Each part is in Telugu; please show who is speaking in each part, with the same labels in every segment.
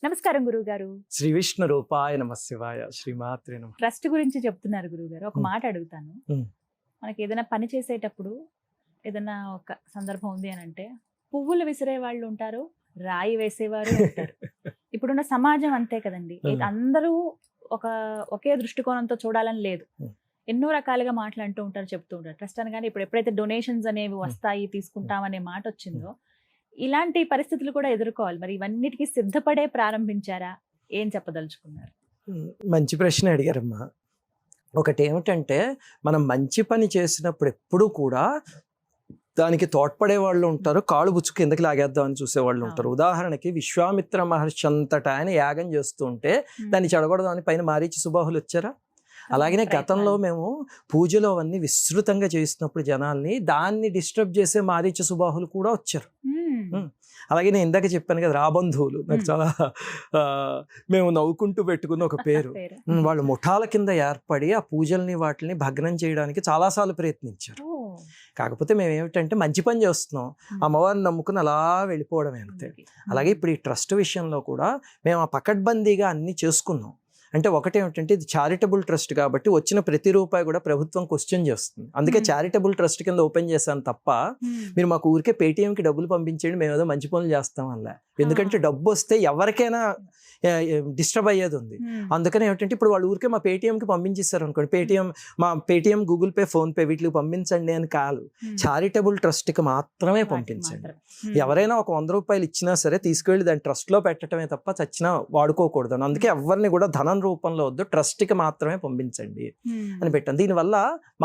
Speaker 1: నమస్కారం గురువుగారు.
Speaker 2: శ్రీ విష్ణు రూపాయ నమ శివాయ శ్రీమాత్రే నమ.
Speaker 1: ట్రస్ట్ గురించి చెప్తున్నారు గురువుగారు. ఒక మాట అడుగుతాను. మనకి ఏదైనా పని చేసేటప్పుడు ఏదైనా ఒక సందర్భం ఉంది అని అంటే పువ్వులు విసిరే వాళ్ళు ఉంటారు, రాయి వేసేవారు ఉంటారు. ఇప్పుడున్న సమాజం అంతే కదండి. అందరూ ఒకే దృష్టికోణంతో చూడాలని లేదు. ఎన్నో రకాలుగా మాట్లాడుతూ ఉంటారు, చెప్తూ ఉంటారు. ట్రస్ట్ అనగానే ఇప్పుడు ఎప్పుడైతే డొనేషన్స్ అనేవి వస్తాయి, తీసుకుంటామనే మాట వచ్చిందో ఇలాంటి పరిస్థితులు కూడా ఎదుర్కోవాలి. మరి ఇవన్నిటికీ సిద్ధపడే ప్రారంభించారా? ఏం చెప్పదలుచుకున్నారు?
Speaker 2: మంచి ప్రశ్న అడిగారమ్మా. ఒకటి ఏమిటంటే, మనం మంచి పని చేసినప్పుడు ఎప్పుడూ కూడా దానికి తోడ్పడే వాళ్ళు ఉంటారు, కాళ్ళు బుచ్చు కిందకి లాగేద్దామని చూసేవాళ్ళు ఉంటారు. ఉదాహరణకి విశ్వామిత్ర మహర్షి అంతటా ఆయన యాగం చేస్తూ ఉంటే దాన్ని చెడగొడదామని పైన మారీచి సుబాహులు వచ్చారా? అలాగనే గతంలో మేము పూజలో అవన్నీ విస్తృతంగా చేసినప్పుడు జనాల్ని దాన్ని డిస్టర్బ్ చేసే మారీచ సుబాహులు కూడా వచ్చారు. అలాగే నేను ఇందాక చెప్పాను కదా, రాబంధువులు నాకు చాలా మేము నవ్వుకుంటూ పెట్టుకున్న ఒక పేరు. వాళ్ళు ముఠాల కింద ఏర్పడి ఆ పూజల్ని వాటిని భగ్నం చేయడానికి చాలాసార్లు ప్రయత్నించారు. కాకపోతే మేము ఏమిటంటే మంచి పని చేస్తున్నాం, అమ్మవారిని నమ్ముకుని అలా వెళ్ళిపోవడమే అంతే. అలాగే ఇప్పుడు ఈ ట్రస్ట్ విషయంలో కూడా మేము ఆ పకడ్బందీగా అన్నీ చేసుకున్నాం. అంటే ఒకటేమిటంటే ఇది చారిటబుల్ ట్రస్ట్ కాబట్టి వచ్చిన ప్రతి రూపాయి కూడా ప్రభుత్వం క్వశ్చన్ చేస్తుంది. అందుకే చారిటబుల్ ట్రస్ట్ కింద ఓపెన్ చేశాను తప్ప మీరు మాకు ఊరికే పేటీఎంకి డబ్బులు పంపించండి మేము ఏదో మంచి పనులు చేస్తాం అలా. ఎందుకంటే డబ్బు వస్తే ఎవరికైనా డిస్టర్బ్ అయ్యేది ఉంది. అందుకని ఏమిటంటే ఇప్పుడు వాళ్ళు ఊరికే మా పేటీఎంకి పంపించేస్తారు అనుకోండి, మా Paytm, Google pay, phone pay వీటికి పంపించండి అని కాదు, చారిటబుల్ ట్రస్ట్కి మాత్రమే పంపించండి. ఎవరైనా ఒక 100 రూపాయలు ఇచ్చినా సరే తీసుకువెళ్ళి దాన్ని ట్రస్ట్లో పెట్టడమే తప్ప చచ్చినా వాడుకోకూడదు. అందుకే ఎవరిని కూడా ధనం రూపంలో వద్దు, ట్రస్ట్కి మాత్రమే పంపించండి అని పెట్టాను. దీనివల్ల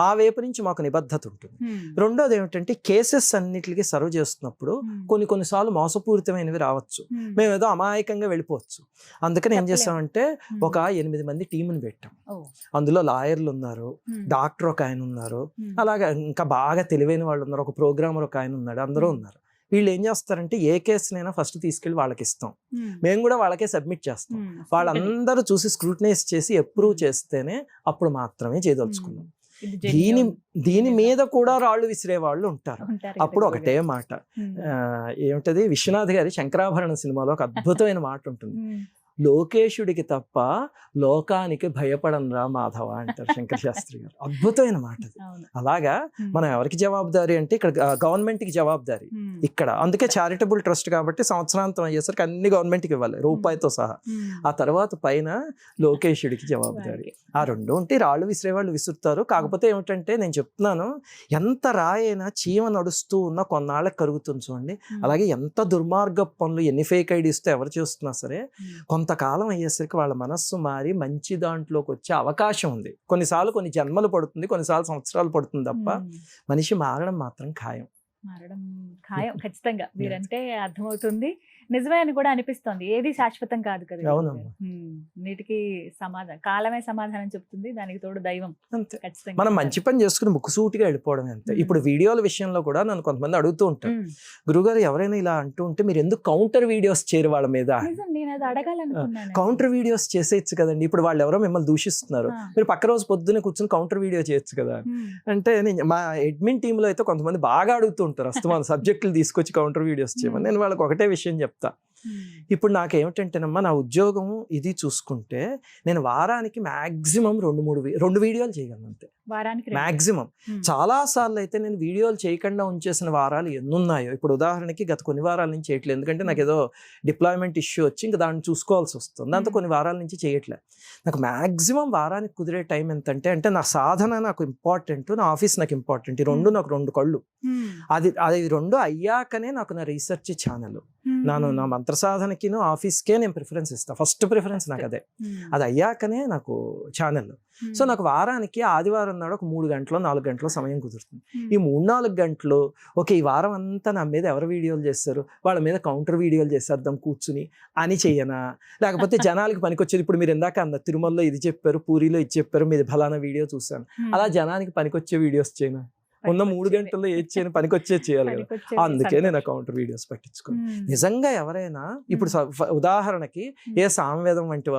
Speaker 2: మా వైపు నుంచి మాకు నిబద్ధత ఉంటుంది. రెండోది ఏమిటంటే, కేసెస్ అన్నిటికీ సర్వ్ చేస్తున్నప్పుడు కొన్నిసార్లు మోసపూరితమైనవి రావచ్చు, మేము ఏదో అమాయకంగా వెళ్ళిపోవచ్చు. అందుకని ఏం చేస్తామంటే ఒక 8 మంది టీముని పెట్టాం. అందులో లాయర్లు ఉన్నారు, డాక్టర్ ఒక ఆయన ఉన్నారు, అలాగే ఇంకా బాగా తెలివైన వాళ్ళు ఉన్నారు, ఒక ప్రోగ్రామర్ ఒక ఆయన ఉన్నాడు, అందరూ ఉన్నారు. వీళ్ళు ఏం చేస్తారంటే ఏ కేసునైనా ఫస్ట్ తీసుకెళ్ళి వాళ్ళకి ఇస్తాం, మేము కూడా వాళ్ళకే సబ్మిట్ చేస్తాం. వాళ్ళందరూ చూసి స్క్రూటనైజ్ చేసి అప్రూవ్ చేస్తేనే అప్పుడు మాత్రమే చేయదలుచుకున్నాం. దీని మీద కూడా రాళ్ళు విసిరే వాళ్ళు ఉంటారు. అప్పుడు ఒకటే మాట, ఏమిటది, విశ్వనాథ్ గారి శంకరాభరణం సినిమాలో ఒక అద్భుతమైన మాట ఉంటుంది, లోకేశుడికి తప్ప లోకానికి భయపడనరా మాధవ అంటారు శంకర శాస్త్రి గారు. అద్భుతమైన మాట అది. అలాగా మనం ఎవరికి జవాబుదారీ అంటే ఇక్కడ గవర్నమెంట్కి జవాబుదారీ ఇక్కడ. అందుకే చారిటబుల్ ట్రస్ట్ కాబట్టి సంవత్సరాంతం అయ్యేసరికి అన్ని గవర్నమెంట్కి ఇవ్వాలి, రూపాయితో సహా. ఆ తర్వాత పైన లోకేశుడికి జవాబుదారీ. ఆ రెండు ఉంటే రాళ్ళు విసిరే వాళ్ళు విసురుతారు. కాకపోతే ఏమిటంటే నేను చెప్తున్నాను, ఎంత రాయైనా చీమ నడుస్తూ ఉన్న కొన్నాళ్ళకి కరుగుతుంది చూడండి. అలాగే ఎంత దుర్మార్గ పనులు, ఎన్ని ఫేక్ ఐడీస్తో ఎవరు చేస్తున్నా సరే కొంతకాలం అయ్యేసరికి వాళ్ళ మనస్సు మారి మంచి దాంట్లోకి వచ్చే అవకాశం ఉంది. కొన్నిసార్లు కొన్ని జన్మలు పడుతుంది, కొన్నిసార్లు సంవత్సరాలు పడుతుంది తప్ప మనిషి మారడం మాత్రం ఖాయం.
Speaker 1: ఖచ్చితంగా మీరంటే అర్థమవుతుంది, నిజమే అని కూడా అనిపిస్తుంది. ఏది శాశ్వతం కాదు కదా. నీటికి సమాధానం కాలమే సమాధానం చెప్తుంది, దానికి తోడు దైవం. ఖచ్చితంగా
Speaker 2: మనం మంచి పని చేసుకుని ముక్కుసూటిగా వెళ్ళిపోవడం అంతే. ఇప్పుడు వీడియోల విషయంలో కూడా నన్ను కొంతమంది అడుగుతూ ఉంటారు, గురుగారు ఎవరైనా ఇలా అంటూ ఉంటే మీరు ఎందుకు కౌంటర్ వీడియోస్ చేయరు వాళ్ళ మీద? కౌంటర్ వీడియోస్ చేసేయచ్చు కదండి. ఇప్పుడు వాళ్ళు ఎవరో మిమ్మల్ని దూషిస్తున్నారు, మీరు పక్క రోజు పొద్దున్నే కూర్చొని కౌంటర్ వీడియో చేయొచ్చు కదా అంటే, మా అడ్మిన్ టీంలో అయితే కొంతమంది బాగా అడుగుతూ ఉంటారు అస్తమానం సబ్జెక్టులు తీసుకొచ్చి కౌంటర్ వీడియోస్ చేయమని. నేను వాళ్ళకి ఒకటే విషయం చెప్తా, ఇప్పుడు నాకేమిటంటేనమ్మా, నా ఉద్యోగం ఇది చూసుకుంటే నేను వారానికి మాక్సిమం 2 వీడియోలు చేయగలను అంతే, మాక్సిమం. చాలా సార్లు అయితే నేను వీడియోలు చేయకుండా ఉంచేసిన వారాలు ఎన్నున్నాయో. ఇప్పుడు ఉదాహరణకి గత కొన్ని వారాల నుంచి చేయట్లేదు, ఎందుకంటే నాకు ఏదో డిప్లాయ్మెంట్ ఇష్యూ వచ్చి ఇంకా దాన్ని చూసుకోవాల్సి వస్తుంది. దాంతో కొన్ని వారాల నుంచి చేయట్లేదు. నాకు మాక్సిమం వారానికి కుదిరే టైం ఎంతంటే, అంటే నా సాధన నాకు ఇంపార్టెంట్, నా ఆఫీస్ నాకు ఇంపార్టెంట్. ఈ రెండు నాకు 2 కళ్ళు. అది 2 అయ్యాకనే నాకు నా రీసెర్చ్ ఛానల్, నా మంత్ర సాధనకి ఆఫీస్కే నేను ప్రిఫరెన్స్ ఇస్తాను. ఫస్ట్ ప్రిఫరెన్స్ నాకు అదే. అది అయ్యాకనే నాకు ఛానల్. సో నాకు వారానికి ఆదివారం నాడు ఒక 3 గంటలు 4 గంటలు సమయం కుదురుతుంది. ఈ 3-4 గంటలు ఓకే, ఈ వారం అంతా నా మీద ఎవరు వీడియోలు చేస్తారు, వాళ్ళ మీద కౌంటర్ వీడియోలు చేసేద్దాం కూర్చుని అని చెయ్యనా? లేకపోతే జనాలకి పనికొచ్చేది, ఇప్పుడు మీరు ఇందాక అన్న తిరుమలలో ఇది చెప్పారు, పూరిలో ఇది చెప్పారు, మీది ఫలానా వీడియో చూశాను, అలా జనానికి పనికొచ్చే వీడియోస్ చేయనా? ఉన్న 3 గంటల్లో ఏది చేయని పనికొచ్చేది చేయాలి కదా. అందుకే నేను ఆ కౌంటర్ వీడియోస్ పట్టించుకున్నాను. నిజంగా ఎవరైనా ఇప్పుడు ఉదాహరణకి ఏ సామవేదం వంటి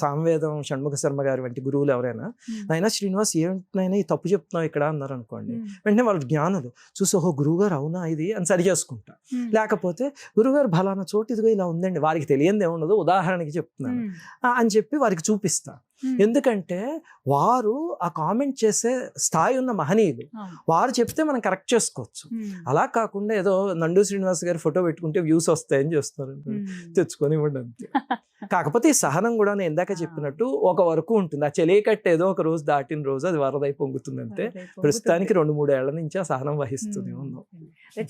Speaker 2: సామవేదం షణ్ముఖ శర్మ గారి వంటి గురువులు ఎవరైనా నాయనా శ్రీనివాస్ ఏంటైనా ఈ తప్పు చెప్తున్నావు ఇక్కడ అన్నారు అనుకోండి, వెంటనే వాళ్ళు జ్ఞానులు చూసి ఓహో గురువుగారు అవునా ఇది అని సరి చేసుకుంటా. లేకపోతే గురువుగారు ఫలానా చోటు ఇదిగో ఇలా ఉందండి, వారికి తెలియంది ఏముండదు ఉదాహరణకి చెప్తున్నాను అని చెప్పి వారికి చూపిస్తా. ఎందుకంటే వారు ఆ కామెంట్ చేసే స్థాయి ఉన్న మహనీయులు, వారు చెప్తే మనం కరెక్ట్ చేసుకోవచ్చు. అలా కాకుండా ఏదో నండు శ్రీనివాస్ గారి ఫోటో పెట్టుకుంటే వ్యూస్ వస్తాయని చేస్తారు, తెచ్చుకొని ఇవ్వండి అంతే. కాకపోతే ఈ సహనం కూడా నేను ఇందాక చెప్పినట్టు ఒక వరకు ఉంటుంది. ఆ చెలికట్టు ఏదో ఒక రోజు దాటిన రోజు అది వరదై పొంగుతుంది అంతే. ప్రస్తుతానికి 2-3 ఏళ్ల నుంచి ఆ సహనం వహిస్తుంది ఉన్నాం.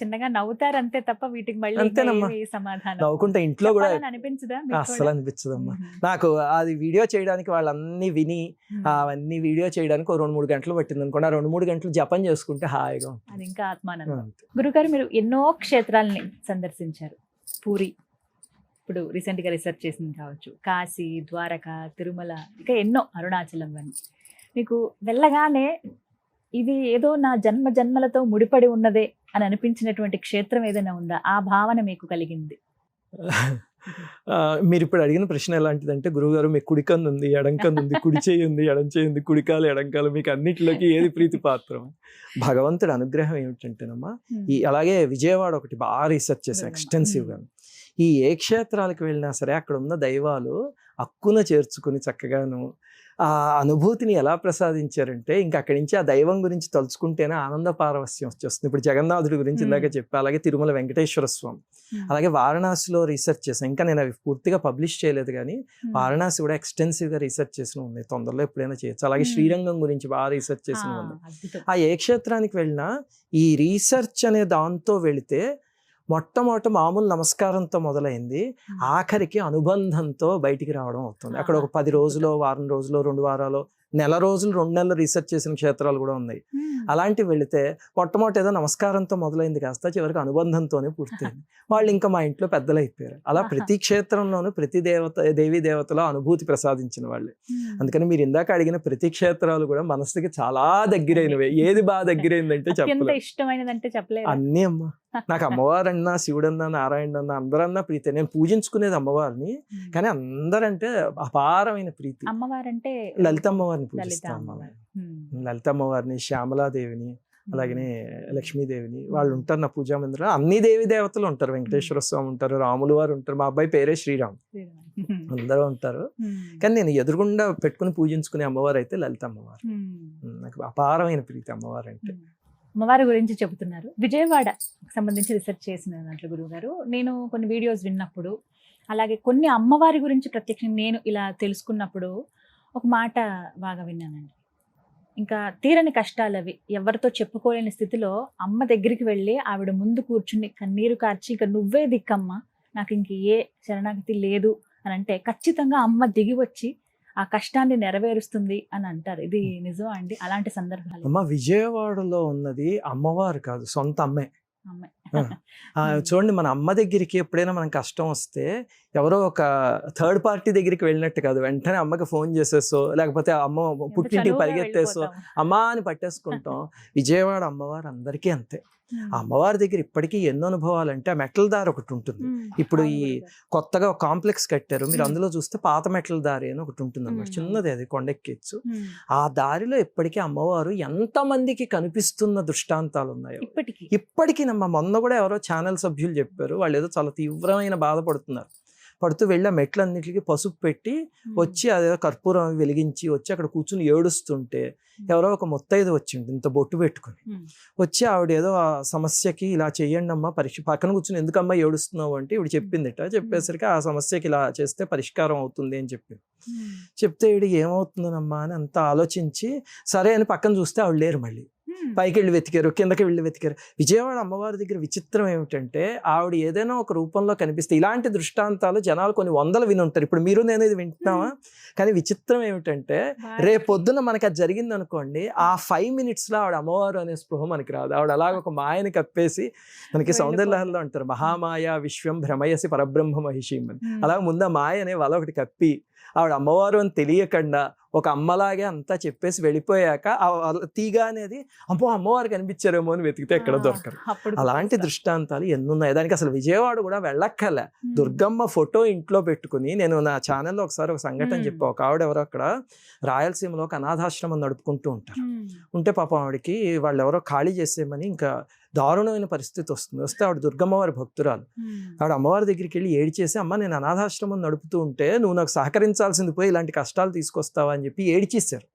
Speaker 1: చిన్నగా నవ్వుతారు అంతే తప్ప వీటికి మళ్ళీ
Speaker 2: అంతేనమ్మా,
Speaker 1: సమాధానం
Speaker 2: నవ్వుకుంటా ఇంట్లో కూడా
Speaker 1: అనిపించదా?
Speaker 2: అస్సలు అనిపించదమ్మా నాకు. అది వీడియో చేయడానికి వాళ్ళన్నీ విని అవన్నీ వీడియో చేయడానికి 2-3 గంటలు పట్టింది అనుకోండి. ఆ 2-3 గంటలు జపం చేసుకుంటే హాయిగా ఉంటుంది.
Speaker 1: అది ఇంకా ఆత్మానందం. గురుగారు మీరు ఎన్నో క్షేత్రాలని సందర్శించారు. పూరి ఇప్పుడు రీసెంట్గా రిసర్చ్ చేసింది కావచ్చు, కాశీ, ద్వారక, తిరుమల, ఇంకా ఎన్నో, అరుణాచలం అని. మీకు వెళ్ళగానే ఇది ఏదో నా జన్మ జన్మలతో ముడిపడి ఉన్నదే అని అనిపించినటువంటి క్షేత్రం ఏదైనా ఉందా? ఆ భావన మీకు కలిగింది?
Speaker 2: మీరు ఇప్పుడు అడిగిన ప్రశ్న ఎలాంటిదంటే, గురువుగారు మీకు కుడికన్ను ఉంది, ఎడంకన్ను ఉంది, కుడి చేయి ఉంది, ఎడం చేయి ఉంది, కుడికాలు ఎడంకాలు, మీకు అన్నిటిలోకి ఏది ప్రీతి పాత్రం? భగవంతుడి అనుగ్రహం ఏమిటంటేనమ్మా, ఈ అలాగే విజయవాడ ఒకటి బాగా రీసెర్చ్ చేశాను ఎక్స్టెన్సివ్గా. ఈ ఏ క్షేత్రాలకు వెళ్ళినా సరే అక్కడ ఉన్న దైవాలు అక్కున చేర్చుకుని చక్కగాను ఆ అనుభూతిని ఎలా ప్రసాదించారంటే, ఇంకా అక్కడి నుంచి ఆ దైవం గురించి తలుచుకుంటేనే ఆనంద పారవస్యం వచ్చేస్తుంది. ఇప్పుడు జగన్నాథుడి గురించి ఇందాక చెప్పా, అలాగే తిరుమల వెంకటేశ్వర స్వామి, అలాగే వారణాసిలో రీసెర్చ్ చేశాను. ఇంకా నేను అవి పూర్తిగా పబ్లిష్ చేయలేదు, కానీ వారణాసి కూడా ఎక్స్టెన్సివ్గా రీసెర్చ్ చేసిన ఉన్నాయి. తొందరలో ఎప్పుడైనా చేయొచ్చు. అలాగే శ్రీరంగం గురించి బాగా రీసెర్చ్ చేసిన ఉంది. ఆ ఏ క్షేత్రానికి వెళ్ళినా ఈ రీసెర్చ్ అనే దాంతో వెళితే మొట్టమొదట మామూలు నమస్కారంతో మొదలైంది, ఆఖరికి అనుబంధంతో బయటికి రావడం అవుతుంది. అక్కడ ఒక 10 రోజులు, వారం రోజులు, 2 వారాలు, నెల రోజులు, 2 నెలలు రీసెర్చ్ చేసిన క్షేత్రాలు కూడా ఉన్నాయి. అలాంటివి వెళితే మొట్టమొదటి ఏదో నమస్కారంతో మొదలైంది కాస్త చివరికి అనుబంధంతోనే పూర్తయింది. వాళ్ళు ఇంకా మా ఇంట్లో పెద్దలు అయిపోయారు. అలా ప్రతి క్షేత్రంలోనూ ప్రతి దేవీ దేవతల అనుభూతి ప్రసాదించిన వాళ్ళే. అందుకని మీరు ఇందాక అడిగిన ప్రతి క్షేత్రాలు కూడా మనసుకి చాలా దగ్గరైనవే. ఏది బాగా దగ్గరైందంటే చెప్పలేదు. అన్నీ అమ్మా, నాకు అమ్మవారన్నా, శివుడన్నా, నారాయణన్నా అందరన్నా ప్రీతి. నేను పూజించుకునేది అమ్మవారిని, కానీ అందరంటే అపారమైన ప్రీతి.
Speaker 1: అమ్మవారంటే
Speaker 2: లలిత అమ్మవారిని పూజిస్తాం. లలిత అమ్మవారిని, శ్యామలాదేవిని, అలాగనే లక్ష్మీదేవిని, వాళ్ళు ఉంటారు నా పూజా మందిరం. అన్ని దేవి దేవతలు ఉంటారు. వెంకటేశ్వర స్వామి ఉంటారు, రాములు వారు ఉంటారు, మా అబ్బాయి పేరే శ్రీరామ్, అందరూ ఉంటారు. కానీ నేను ఎదురుగుండా పెట్టుకుని పూజించుకునే అమ్మవారు అయితే లలిత అమ్మవారు. నాకు అపారమైన ప్రీతి అమ్మవారు అంటే.
Speaker 1: అమ్మవారి గురించి చెబుతున్నారు. విజయవాడ సంబంధించి రీసెర్చ్ చేసిన దాంట్లో గురువు గారు, నేను కొన్ని వీడియోస్ విన్నప్పుడు, అలాగే కొన్ని అమ్మవారి గురించి ప్రత్యక్షంగా నేను ఇలా తెలుసుకున్నప్పుడు ఒక మాట బాగా విన్నానండి. ఇంకా తీరని కష్టాలు అవి, ఎవరితో చెప్పుకోలేని స్థితిలో అమ్మ దగ్గరికి వెళ్ళి ఆవిడ ముందు కూర్చుని కన్నీరు కార్చి, ఇక నువ్వే దిక్కమ్మ, నాకు ఇంక ఏ శరణాగతి లేదు అని అంటే ఖచ్చితంగా అమ్మ దిగి వచ్చి ఆ కష్టాన్ని నెరవేరుస్తుంది అని అంటారు. ఇది నిజం అండి? అలాంటి సందర్భాలు
Speaker 2: అమ్మ విజయవాడలో ఉన్నది అమ్మవారు కాదు, సొంత అమ్మే. చూడండి, మన అమ్మ దగ్గరికి ఎప్పుడైనా మనం కష్టం వస్తే ఎవరో ఒక థర్డ్ పార్టీ దగ్గరికి వెళ్ళినట్టు కాదు, వెంటనే అమ్మకి ఫోన్ చేసేసో, లేకపోతే అమ్మ పుట్టింటికి పరిగెత్తేసో అమ్మా అని పట్టేసుకుంటాం. విజయవాడ అమ్మవారు అందరికీ అంతే. ఆ అమ్మవారి దగ్గర ఇప్పటికీ ఎన్నో అనుభవాలు అంటే, ఆ మెట్ల దారి ఒకటి ఉంటుంది. ఇప్పుడు ఈ కొత్తగా ఒక కాంప్లెక్స్ కట్టారు, మీరు అందులో చూస్తే పాత మెట్ల దారి అని ఒకటి ఉంటుంది అన్నమాట, చిన్నది, అది కొండెక్కిచ్చు. ఆ దారిలో ఇప్పటికీ అమ్మవారు ఎంతమందికి కనిపిస్తున్న దృష్టాంతాలు ఉన్నాయో ఇప్పటికీ. మొన్న కూడా ఎవరో ఛానల్ సభ్యులు చెప్పారు, వాళ్ళు ఏదో చాలా తీవ్రమైన బాధపడుతున్నారు. పడుతూ వెళ్ళి ఆ మెట్లన్నిటికీ పసుపు పెట్టి వచ్చి అదేదో కర్పూరం వెలిగించి వచ్చి అక్కడ కూర్చుని ఏడుస్తుంటే, ఎవరో ఒక ముత్తైదు వచ్చింది ఇంత బొట్టు పెట్టుకుని వచ్చి, ఆవిడ ఏదో ఆ సమస్యకి ఇలా చెయ్యండి అమ్మా, పక్కన కూర్చుని ఎందుకమ్మా ఏడుస్తున్నావు అంటే ఇవిడ చెప్పిందిట. చెప్పేసరికి ఆ సమస్యకి ఇలా చేస్తే పరిష్కారం అవుతుంది అని చెప్తే ఈవిడ ఏమవుతుందనమ్మా అని అంతా ఆలోచించి సరే అని పక్కన చూస్తే ఆవిడ లేరు. మళ్ళీ పైకి వెళ్ళి వెతికారు, కిందకి వెళ్ళి వెతికారు. విజయవాడ అమ్మవారి దగ్గర విచిత్రం ఏమిటంటే, ఆవిడ ఏదైనా ఒక రూపంలో కనిపిస్తే, ఇలాంటి దృష్టాంతాలు జనాలు కొన్ని వందలు విని ఉంటారు, ఇప్పుడు మీరు నేను ఇది వింటున్నావా. కానీ విచిత్రం ఏమిటంటే, రేపొద్దున మనకి అది జరిగింది అనుకోండి, ఆ 5 minutesలో ఆవిడ అమ్మవారు అనే స్పృహ మనకి రాదు. ఆవిడ అలాగ ఒక మాయని కప్పేసి, మనకి సౌందర్యలహరిలో అంటారు మహామాయ విశ్వం భ్రమయసి పరబ్రహ్మ మహిషీం అని, అలాగే ముందు మాయ అనే వాళ్ళ ఒకటి కప్పి ఆవిడ అమ్మవారు అని తెలియకుండా ఒక అమ్మలాగే అంతా చెప్పేసి వెళ్ళిపోయాక తీగ అనేది అమ్మవారు కనిపించారేమో అని వెతికితే ఎక్కడ దొరకరు. అలాంటి దృష్టాంతాలు ఎన్నున్నాయి. దానికి అసలు విజయవాడ కూడా వెళ్ళక్కర్లే, దుర్గమ్మ ఫోటో ఇంట్లో పెట్టుకుని, నేను నా ఛానల్లో ఒకసారి ఒక సంఘటన చెప్పా. ఒక ఆవిడ ఎవరో అక్కడ రాయలసీమలో ఒక అనాథాశ్రమం నడుపుకుంటూ ఉంటారు. ఉంటే పాపం ఆవిడకి వాళ్ళు ఎవరో ఖాళీ చేసేయమని ఇంకా దారుణమైన పరిస్థితి వస్తే ఆవిడ దుర్గమ్మవారి భక్తురాలు. ఆవిడ అమ్మవారి దగ్గరికి వెళ్ళి ఏడిచేసి, అమ్మ నేను అనాథాశ్రమం నడుపుతూ ఉంటే నువ్వు నాకు సహకరించాల్సింది పోయి ఇలాంటి కష్టాలు తీసుకొస్తావా అని చెప్పి ఏడిచేశారు.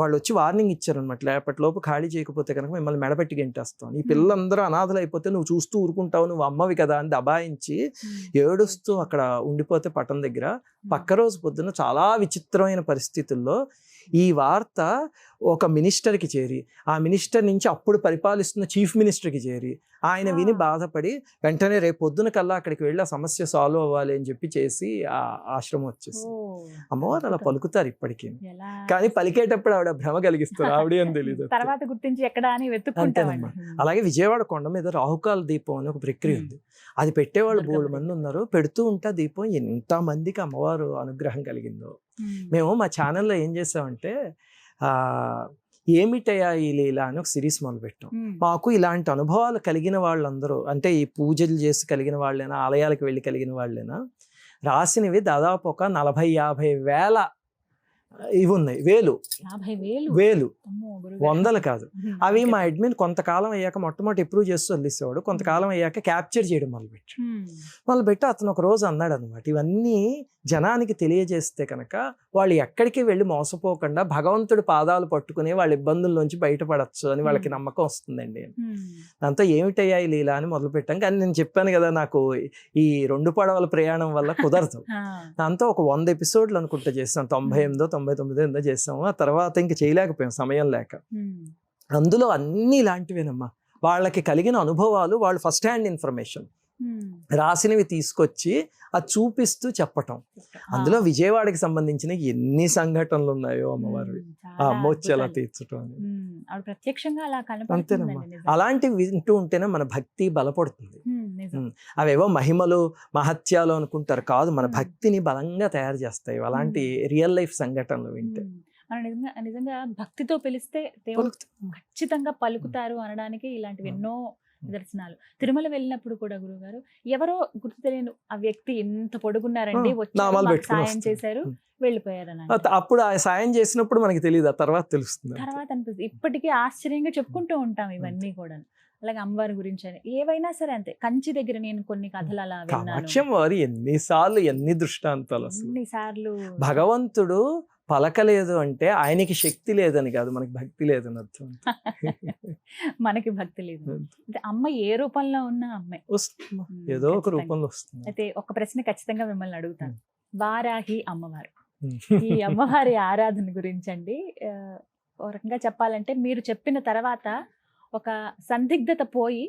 Speaker 2: వాళ్ళు వచ్చి వార్నింగ్ ఇచ్చారు అనమాట, లేపటిలోపు ఖాళీ చేయకపోతే కనుక మిమ్మల్ని మెడపెట్టి గెంటేస్తాం, ఈ పిల్లలందరూ అనాథలు అయిపోతే నువ్వు చూస్తూ ఊరుకుంటావు, నువ్వు అమ్మవి కదా అని దబాయించి ఏడుస్తూ అక్కడ ఉండిపోతే పట్టం దగ్గర పక్క రోజు పొద్దున చాలా విచిత్రమైన పరిస్థితుల్లో ఈ వార్త ఒక మినిస్టర్కి చేరి, ఆ మినిస్టర్ నుంచి అప్పుడు పరిపాలిస్తున్న చీఫ్ మినిస్టర్కి చేరి, ఆయన విని బాధపడి వెంటనే రేపు పొద్దున కల్లా అక్కడికి వెళ్ళి ఆ సమస్య సాల్వ్ అవ్వాలి అని చెప్పి చేసి ఆ ఆశ్రమం వచ్చేసి. అమ్మవారు అలా పలుకుతారు ఇప్పటికీ, కానీ పలికేటప్పుడు ఆవిడ భ్రమ కలిగిస్తారు, ఆవిడ అని తెలియదు,
Speaker 1: తర్వాత గుర్తించి ఎక్కడ అని వెతుక్కుంటామమ్మా.
Speaker 2: అలాగే విజయవాడ కొండ మీద రాహుకాల దీపం అని ఒక ప్రక్రియ ఉంది. అది పెట్టేవాళ్ళు బోల్డ్ మంది ఉన్నారు. పెడుతూ ఉంటే దీపం ఎంతమందికి అమ్మవారు అనుగ్రహం కలిగిందో. మేము మా ఛానల్లో ఏం చేసామంటే ఏమిటయా ఈ లీల అని ఒక సిరీస్ మొదలుపెట్టాం. మాకు ఇలాంటి అనుభవాలు కలిగిన వాళ్ళందరూ, అంటే ఈ పూజలు చేసి కలిగిన వాళ్ళైనా, ఆలయాలకు వెళ్ళి కలిగిన వాళ్ళైనా, రాసినవి దాదాపు ఒక 40-50 వేల ఇవి ఉన్నాయి. వేలు వందలు కాదు. అవి మా అడ్మిన్ కొంతకాలం అయ్యాక మొట్టమొదటి అప్రూవ్ చేస్తూ వదిలేసేవాడు. కొంతకాలం అయ్యాక క్యాప్చర్ చేయడం మొదలుపెట్టి అతను ఒక రోజు అన్నాడు అనమాట, ఇవన్నీ జనానికి తెలియజేస్తే కనుక వాళ్ళు ఎక్కడికి వెళ్ళి మోసపోకుండా భగవంతుడి పాదాలు పట్టుకుని వాళ్ళ ఇబ్బందుల్లోంచి బయటపడచ్చు అని వాళ్ళకి నమ్మకం వస్తుందండి. దాంతో ఏమిటయ్యా ఈ లీల అని మొదలుపెట్టాం. కానీ నేను చెప్పాను కదా, నాకు ఈ 2 పడవల ప్రయాణం వల్ల కుదరదు. దాంతో ఒక 100 ఎపిసోడ్లు అనుకుంటా చేస్తాం, 98-99 చేసాము. ఆ తర్వాత ఇంక చేయలేకపోయాం సమయం లేక. అందులో అన్ని ఇలాంటివేనమ్మా, వాళ్ళకి కలిగిన అనుభవాలు, వాళ్ళు ఫస్ట్ హ్యాండ్ ఇన్ఫర్మేషన్ రాసినవి తీసుకొచ్చి అది చూపిస్తూ చెప్పటం. అందులో విజయవాడకి సంబంధించిన ఎన్ని సంఘటనలు ఉన్నాయో అమ్మవారివి, ఆ అమ్మ వచ్చి అలా తీర్చడం అంతేనమ్మా. అలాంటివి వింటూ ఉంటేనే మన భక్తి బలపడుతుంది. అవేవో మహిమలు మహత్యాలు అనుకుంటారు, కాదు, మన భక్తిని బలంగా తయారు చేస్తాయి అలాంటి రియల్ లైఫ్ సంఘటనలు వింటే.
Speaker 1: నిజంగా భక్తితో పిలిస్తే ఖచ్చితంగా పలుకుతారు అనడానికి ఇలాంటివి ఎన్నో నిదర్శనాలు. తిరుమల వెళ్ళినప్పుడు కూడా గురుగారు ఎవరో గుర్తు తెలియని ఆ వ్యక్తి ఎంత పొడుగున్నారండి, వచ్చి సాయం చేశారు, వెళ్ళిపోయారని.
Speaker 2: అప్పుడు ఆ సాయం చేసినప్పుడు మనకి తెలియదు, ఆ తర్వాత తెలుస్తుంది.
Speaker 1: తర్వాత అనిపిస్తుంది. ఇప్పటికీ ఆశ్చర్యంగా చెప్పుకుంటూ ఉంటాం ఇవన్నీ కూడా. అలాగే అమ్మవారి గురించి అని ఏవైనా సరే అంతే. కంచి దగ్గర నేను కొన్ని కథలు అలా విన్నాను.
Speaker 2: వారు ఎన్నిసార్లు ఎన్ని దృష్టాంతాలు,
Speaker 1: ఎన్నిసార్లు
Speaker 2: భగవంతుడు పలకలేదు అంటే ఆయనకి శక్తి లేదని కాదు, మనకి భక్తి లేదని అర్థం.
Speaker 1: మనకి భక్తి లేదు అంటే అమ్మ ఏ రూపంలో ఉన్నా అమ్మే
Speaker 2: వస్తుంది, ఏదో ఒక రూపంలో వస్తుంది.
Speaker 1: అయితే ఒక ప్రశ్న ఖచ్చితంగా మిమ్మల్ని అడుగుతాను, వారాహి అమ్మవారు, ఈ అమ్మవారి ఆరాధన గురించి అండి. ఒక రకంగా చెప్పాలంటే మీరు చెప్పిన తర్వాత ఒక సందిగ్ధత పోయి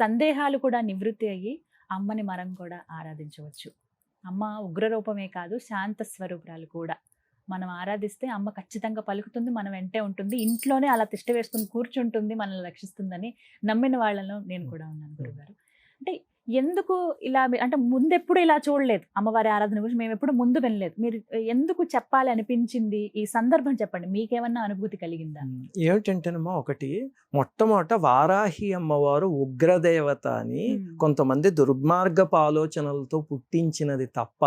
Speaker 1: సందేహాలు కూడా నివృత్తి అయ్యి అమ్మని మనం కూడా ఆరాధించవచ్చు. అమ్మ ఉగ్రరూపమే కాదు, శాంత స్వరూపురాలు కూడా. మనం ఆరాధిస్తే అమ్మ ఖచ్చితంగా పలుకుతుంది, మన వెంటే ఉంటుంది, ఇంట్లోనే అలా తిష్ట వేసుకుని కూర్చుంటుంది, మనల్ని రక్షిస్తుందని నమ్మిన వాళ్ళలో నేను కూడా ఉన్నాను గురుగారు. అంటే ఎందుకు ఇలా, అంటే ముందెప్పుడు ఇలా చూడలేదు అమ్మవారి ఆరాధన గురించి, మేము ఎప్పుడు ముందు వినలేదు, మీరు ఎందుకు చెప్పాలి అనిపించింది? ఈ సందర్భం చెప్పండి, మీకేమన్నా అనుభూతి కలిగిందా?
Speaker 2: ఏమిటంటేనమ్మా, ఒకటి మొట్టమొదట వారాహి అమ్మవారు ఉగ్రదేవత అని కొంతమంది దుర్మార్గపు ఆలోచనలతో పుట్టించినది తప్ప,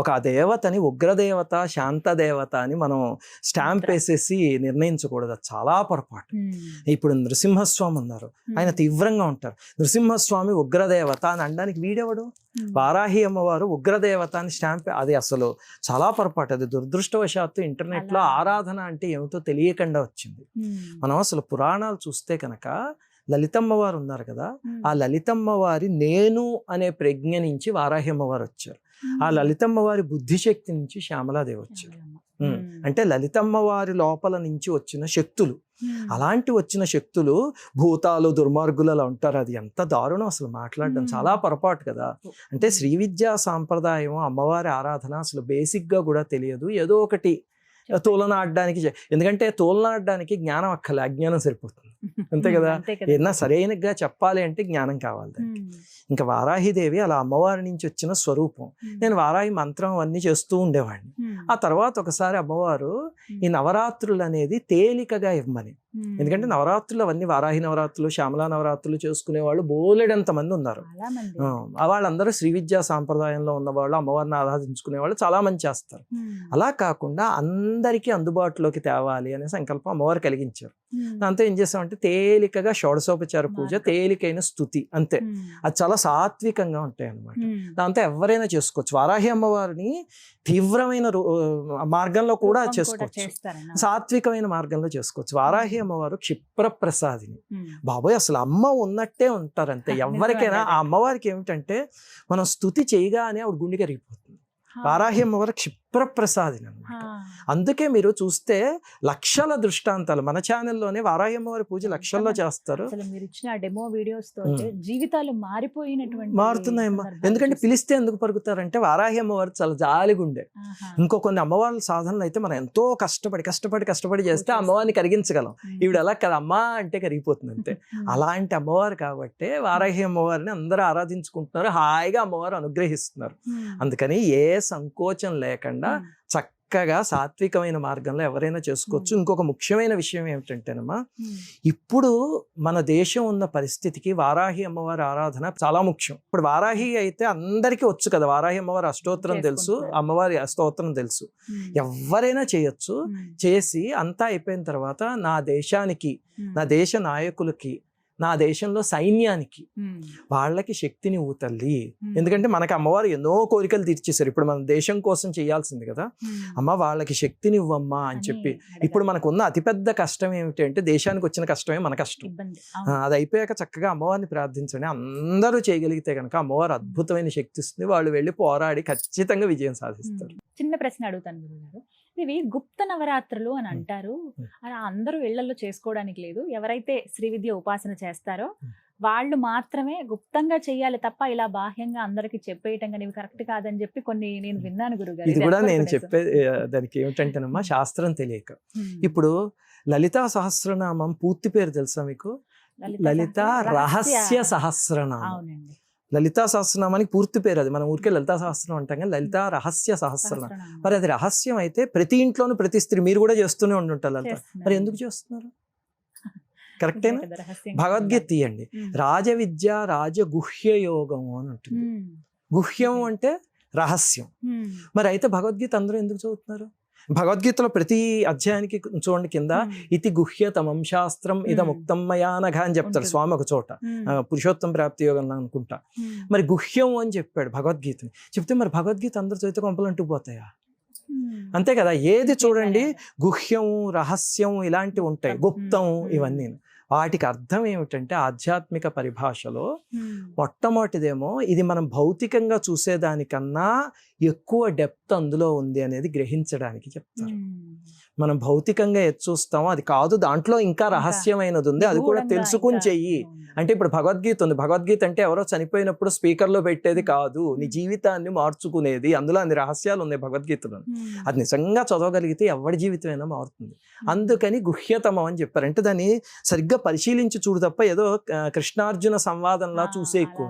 Speaker 2: ఒక దేవతని ఉగ్రదేవత శాంతదేవత అని మనం స్టాంప్ వేసేసి నిర్ణయించకూడదు, చాలా పొరపాటు. ఇప్పుడు నృసింహస్వామి ఉన్నారు, ఆయన తీవ్రంగా ఉంటారు, నృసింహస్వామి ఉగ్రదేవత అని అనడానికి వీడెవడు? వారాహి అమ్మవారు ఉగ్రదేవత అని స్టాంప్, అది అసలు చాలా పొరపాటు. అది దురదృష్టవశాత్తు ఇంటర్నెట్ లో ఆరాధన అంటే ఏమిటో తెలియకుండా వచ్చింది. మనం అసలు పురాణాలు చూస్తే కనుక లలితమ్మవారు ఉన్నారు కదా, ఆ లలితమ్మవారి నేను అనే ప్రజ్ఞ నుంచి వారాహి అమ్మవారు వచ్చారు. ఆ లలితమ్మవారి బుద్ధిశక్తి నుంచి శ్యామలాదేవి వచ్చారు. అంటే లలితమ్మవారి లోపల నుంచి వచ్చిన శక్తులు, అలాంటి వచ్చిన శక్తులు భూతాలు దుర్మార్గులు అలా ఉంటారు. అది ఎంత దారుణం అసలు, మాట్లాడడం చాలా పొరపాటు కదా. అంటే శ్రీ విద్యా సాంప్రదాయం అమ్మవారి ఆరాధన అసలు బేసిక్ గా కూడా తెలియదు, ఏదో ఒకటి తోలన ఆడడానికి. ఎందుకంటే తోలన ఆడడానికి జ్ఞానం అక్కలే, అజ్ఞానం సరిపోతుంది, అంతే కదా. ఏదైనా సరైనగా చెప్పాలి అంటే జ్ఞానం కావాలి దానికి. ఇంకా వారాహిదేవి అలా అమ్మవారి నుంచి వచ్చిన స్వరూపం. నేను వారాహి మంత్రం అవన్నీ చేస్తూ ఉండేవాడిని. ఆ తర్వాత ఒకసారి అమ్మవారు ఈ నవరాత్రులు అనేది తేలికగా ఇవ్వమని. ఎందుకంటే నవరాత్రులు అవన్నీ వారాహి నవరాత్రులు, శ్యామలా నవరాత్రులు చేసుకునే వాళ్ళు బోలెడంత మంది ఉన్నారు. వాళ్ళందరూ శ్రీ విద్యా సాంప్రదాయంలో ఉన్న వాళ్ళు, అమ్మవారిని ఆరాధించుకునే వాళ్ళు చాలా మంది చేస్తారు. అలా కాకుండా అందరికీ అందుబాటులోకి తేవాలి అనే సంకల్పం అమ్మవారు కలిగించారు. దాంతో ఏం చేసామంటే తేలికగా షోడశోపచార పూజ, తేలికైన స్తుతి, అంతే. అది చాలా సాత్వికంగా ఉంటాయి అన్నమాట. దాంతో ఎవరైనా చేసుకోవచ్చు. వారాహి అమ్మవారిని తీవ్రమైన మార్గంలో కూడా చేసుకోవచ్చు, సాత్వికమైన మార్గంలో చేసుకోవచ్చు. వారాహి అమ్మవారు క్షిప్ర ప్రసాదిని. బాబోయ్, అసలు అమ్మ ఉన్నట్టే ఉంటారంతే. ఎవరికైనా ఆ అమ్మవారికి ఏమిటంటే మనం స్తుతి చేయగానే ఆవిడ గుండె కరిగిపోతుంది. వారాహి అమ్మవారు క్షిప్ర ప్రసాదిని అన్నమాట. అందుకే మీరు చూస్తే లక్షల దృష్టాంతాలు మన ఛానల్లోనే వారాహి అమ్మవారి పూజ లక్షల్లో చేస్తారు.
Speaker 1: మీరు ఇచ్చిన డెమో వీడియోస్ తో జీవితాలు
Speaker 2: మారుతున్నాయమ్మా. ఎందుకంటే పిలిస్తే ఎందుకు పరుగుతారంటే వారాహి అమ్మవారు చాలా జాలిగుండే. ఇంకో కొన్ని అమ్మవారి సాధనలు అయితే మనం ఎంతో కష్టపడి చేస్తే అమ్మవారిని కరిగించగలం. ఈవిడ ఎలా కదా అమ్మా అంటే కరిగిపోతుంది అంతే. అలాంటి అమ్మవారు కాబట్టి వారాహి అమ్మవారిని అందరూ ఆరాధించుకుంటున్నారు, హాయిగా అమ్మవారు అనుగ్రహిస్తున్నారు. అందుకని ఏ సంకోచం లేకుండా చక్కగా సాత్వికమైన మార్గంలో ఎవరైనా చేసుకోవచ్చు. ఇంకొక ముఖ్యమైన విషయం ఏమిటంటేనమ్మా, ఇప్పుడు మన దేశం ఉన్న పరిస్థితికి వారాహి అమ్మవారి ఆరాధన చాలా ముఖ్యం. ఇప్పుడు వారాహి అయితే అందరికీ వచ్చు కదా, వారాహి అమ్మవారి అష్టోత్తరం తెలుసు, అమ్మవారి స్తోత్రం తెలుసు, ఎవరైనా చేయొచ్చు. చేసి అంతా అయిపోయిన తర్వాత నా దేశానికి, నా దేశ నాయకులకి, నా దేశంలో సైన్యానికి వాళ్ళకి శక్తిని ఊతల్లి. ఎందుకంటే మనకి అమ్మవారు ఎన్నో కోరికలు తీర్చేశారు. ఇప్పుడు మన దేశం కోసం చేయాల్సింది కదా, అమ్మ వాళ్ళకి శక్తిని ఇవ్వమ్మా అని చెప్పి. ఇప్పుడు మనకున్న అతిపెద్ద కష్టం ఏమిటి అంటే దేశానికి వచ్చిన కష్టమే మన కష్టం. అది అయిపోయాక చక్కగా అమ్మవారిని ప్రార్థించండి. అందరూ చేయగలిగితే కనుక అమ్మవారు అద్భుతమైన శక్తి ఇస్తుంది. వాళ్ళు వెళ్ళి పోరాడి ఖచ్చితంగా విజయం సాధిస్తారు.
Speaker 1: చిన్న ప్రశ్న అడుగుతాను గురుగారు, ఇవి గుప్త నవరాత్రులు అని అంటారు. అలా అందరూ ఇళ్లలో చేసుకోవడానికి లేదు. ఎవరైతే శ్రీ విద్య ఉపాసన చేస్తారో వాళ్ళు మాత్రమే గుప్తంగా చెయ్యాలి తప్ప ఇలా బాహ్యంగా అందరికి చెప్పేయటం కానీ కరెక్ట్ కాదని చెప్పి కొన్ని నేను విన్నాను గురుగారు.
Speaker 2: ఇది కూడా నేను చెప్పే దానికి ఏమిటంటేనమ్మా, శాస్త్రం తెలియక. ఇప్పుడు లలితా సహస్రనామం పూర్తి పేరు తెలుసా మీకు? లలితా రహస్య సహస్రనామం.
Speaker 1: అవునండి,
Speaker 2: లలితా సహస్రనామానికి పూర్తి పేరు అది. మనం ఊరికే లలితా సహస్రం అంటాం కానీ లలితా రహస్య సహస్రనామం. మరి అది రహస్యం అయితే ప్రతి ఇంట్లోనూ ప్రతి స్త్రీ, మీరు కూడా చేస్తూనే ఉంటుంటారు లలిత. మరి ఎందుకు చేస్తున్నారు? కరెక్టేనా? భగవద్గీత తీయండి, రాజవిద్య రాజగుహ్య యోగం అని ఉంటుంది. గుహ్యం అంటే రహస్యం. మరి అయితే భగవద్గీత అందరూ ఎందుకు చదువుతున్నారు? భగవద్గీతలో ప్రతి అధ్యాయానికి చూడండి కింద ఇతి గుహ్యతమం శాస్త్రం ఇదముక్తం మయానఘ అని చెప్తారు స్వామి ఒక చోట, పురుషోత్తమ ప్రాప్తి యోగంలో అనుకుంటా. మరి గుహ్యం అని చెప్పాడు భగవద్గీతని. చెప్తే మరి భగవద్గీత అందరూ చదివితే కొంపలు అంటూ పోతాయా? అంతే కదా. ఏది చూడండి గుహ్యం, రహస్యం ఇలాంటివి ఉంటాయి, గుప్తం ఇవన్నీ. వాటికి అర్థం ఏమిటంటే ఆధ్యాత్మిక పరిభాషలో మొట్టమొదటిదేమో ఇది మనం భౌతికంగా చూసేదానికన్నా ఎక్కువ డెప్త్ అందులో ఉంది అనేది గ్రహించడానికి చెప్తారు. మనం భౌతికంగా ఎత్తు చూస్తామో అది కాదు, దాంట్లో ఇంకా రహస్యమైనది ఉంది, అది కూడా తెలుసుకుని చెయ్యి. అంటే ఇప్పుడు భగవద్గీత ఉంది. భగవద్గీత అంటే ఎవరో చనిపోయినప్పుడు స్పీకర్లో పెట్టేది కాదు, నీ జీవితాన్ని మార్చుకునేది. అందులో అన్ని రహస్యాలు ఉన్నాయి భగవద్గీతలో. అది నిజంగా చదవగలిగితే ఎవరి జీవితమైనా మారుతుంది. అందుకని గుహ్యతమం అని చెప్పారు. అంటే దాన్ని సరిగ్గా పరిశీలించి చూడు తప్ప ఏదో కృష్ణార్జున సంవాదంలా చూసే ఎక్కువ.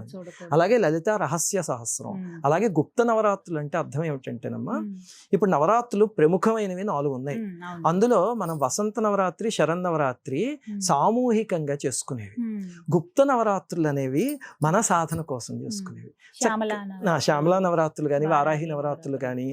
Speaker 2: అలాగే లలిత రహస్య సహస్రం. అలాగే గుప్త నవరాత్రులు అంటే అర్థం ఏమిటంటేనమ్మా, ఇప్పుడు నవరాత్రులు ప్రముఖమైనవి 4 ఉన్నాయి. అందులో మనం వసంత నవరాత్రి, శరన్నవరాత్రి సామూహికంగా చేసుకునేవి. గుప్త నవరాత్రులు అనేవి మన సాధన కోసం చేసుకునేవి. శ్యామలా నవరాత్రులు కానీ, వారాహి నవరాత్రులు కానీ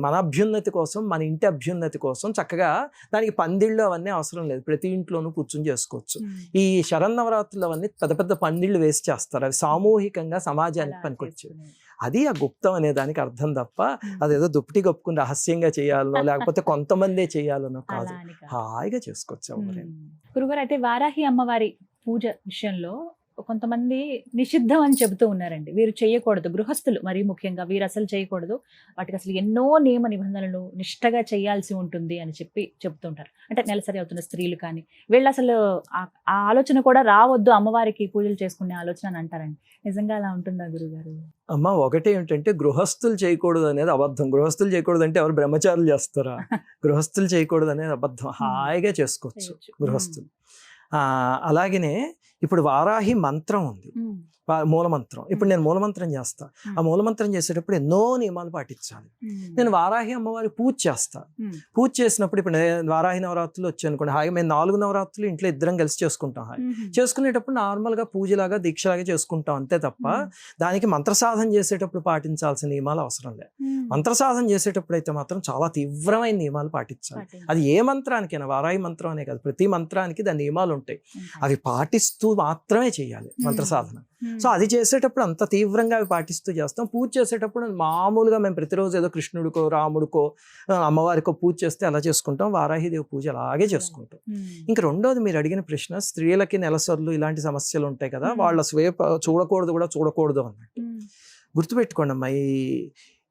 Speaker 2: మన అభ్యున్నతి కోసం, మన ఇంటి అభ్యున్నతి కోసం చక్కగా దానికి పందిళ్ళు అవన్నీ అవసరం లేదు, ప్రతి ఇంట్లోనూ కూర్చుని చేసుకోవచ్చు. ఈ శరన్నవరాత్రులు అవన్నీ పెద్ద పెద్ద పందిళ్ళు వేసి చేస్తారు, అవి సామూహికంగా సమాజానికి పనికొచ్చేవి. అది ఆ గుప్తం అనే దానికి అర్థం తప్ప అదేదో దుప్పటి కప్పుకుని రహస్యంగా చేయాలనో లేకపోతే కొంతమందే చేయాలనో కాదు, హాయిగా చేసుకోవచ్చు.
Speaker 1: గురుగారు, అయితే వారాహి అమ్మవారి పూజ విషయంలో కొంతమంది నిషిద్ధం అని చెబుతూ ఉన్నారండి. వీరు చేయకూడదు, గృహస్థులు మరీ ముఖ్యంగా వీరు అసలు చేయకూడదు, వాటికి అసలు ఎన్నో నియమ నిబంధనలు నిష్టగా చేయాల్సి ఉంటుంది అని చెప్తుంటారు. అంటే నెలసరి అవుతున్న స్త్రీలు కానీ వీళ్ళు అసలు ఆ ఆలోచన కూడా రావద్దు అమ్మవారికి పూజలు చేసుకునే ఆలోచన అని అంటారండి. నిజంగా అలా ఉంటుందా గురుగారు?
Speaker 2: అమ్మ, ఒకటి ఏంటంటే గృహస్థులు చేయకూడదు అనేది అబద్ధం. గృహస్థులు చేయకూడదు అంటే ఎవరు బ్రహ్మచారులు చేస్తారా? గృహస్థులు చేయకూడదు అనేది అబద్ధం, హాయిగా చేసుకోవచ్చు గృహస్థులు. అలాగనే ఇప్పుడు వారాహి మంత్రం ఉంది, మూలమంత్రం. ఇప్పుడు నేను మూలమంత్రం చేస్తా. ఆ మూలమంత్రం చేసేటప్పుడు ఎన్నో నియమాలు పాటించాలి. నేను వారాహి అమ్మవారి పూజ చేస్తా. పూజ చేసినప్పుడు ఇప్పుడు వారాహి నవరాత్రులు వచ్చాయి అనుకోండి, హాయిగా మేము 4 నవరాత్రులు ఇంట్లో ఇద్దరం కలిసి చేసుకుంటాం. హాయి చేసుకునేటప్పుడు నార్మల్గా పూజలాగా దీక్షలాగా చేసుకుంటాం అంతే తప్ప దానికి మంత్ర సాధన చేసేటప్పుడు పాటించాల్సిన నియమాలు అవసరం లేదు. మంత్ర సాధన చేసేటప్పుడు అయితే మాత్రం చాలా తీవ్రమైన నియమాలు పాటించాలి. అది ఏ మంత్రానికైనా, వారాహి మంత్రం అనే కాదు, ప్రతి మంత్రానికి దాని నియమాలు ఉంటాయి. అవి పాటిస్తూ మాత్రమే చేయాలి మంత్ర సాధన. సో అది చేసేటప్పుడు అంత తీవ్రంగా అవి పాటిస్తూ చేస్తాం. పూజ చేసేటప్పుడు మామూలుగా మేము ప్రతిరోజు ఏదో కృష్ణుడికో రాముడికో అమ్మవారికో పూజ చేస్తే అలా చేసుకుంటాం. వారాహిదేవి పూజ అలాగే చేసుకుంటాం. ఇంకా రెండోది మీరు అడిగిన ప్రశ్న, స్త్రీలకి నెలసర్లు ఇలాంటి సమస్యలు ఉంటాయి కదా, వాళ్ళ స్వేప చూడకూడదు అన్నట్టు గుర్తుపెట్టుకోండి అమ్మా. ఈ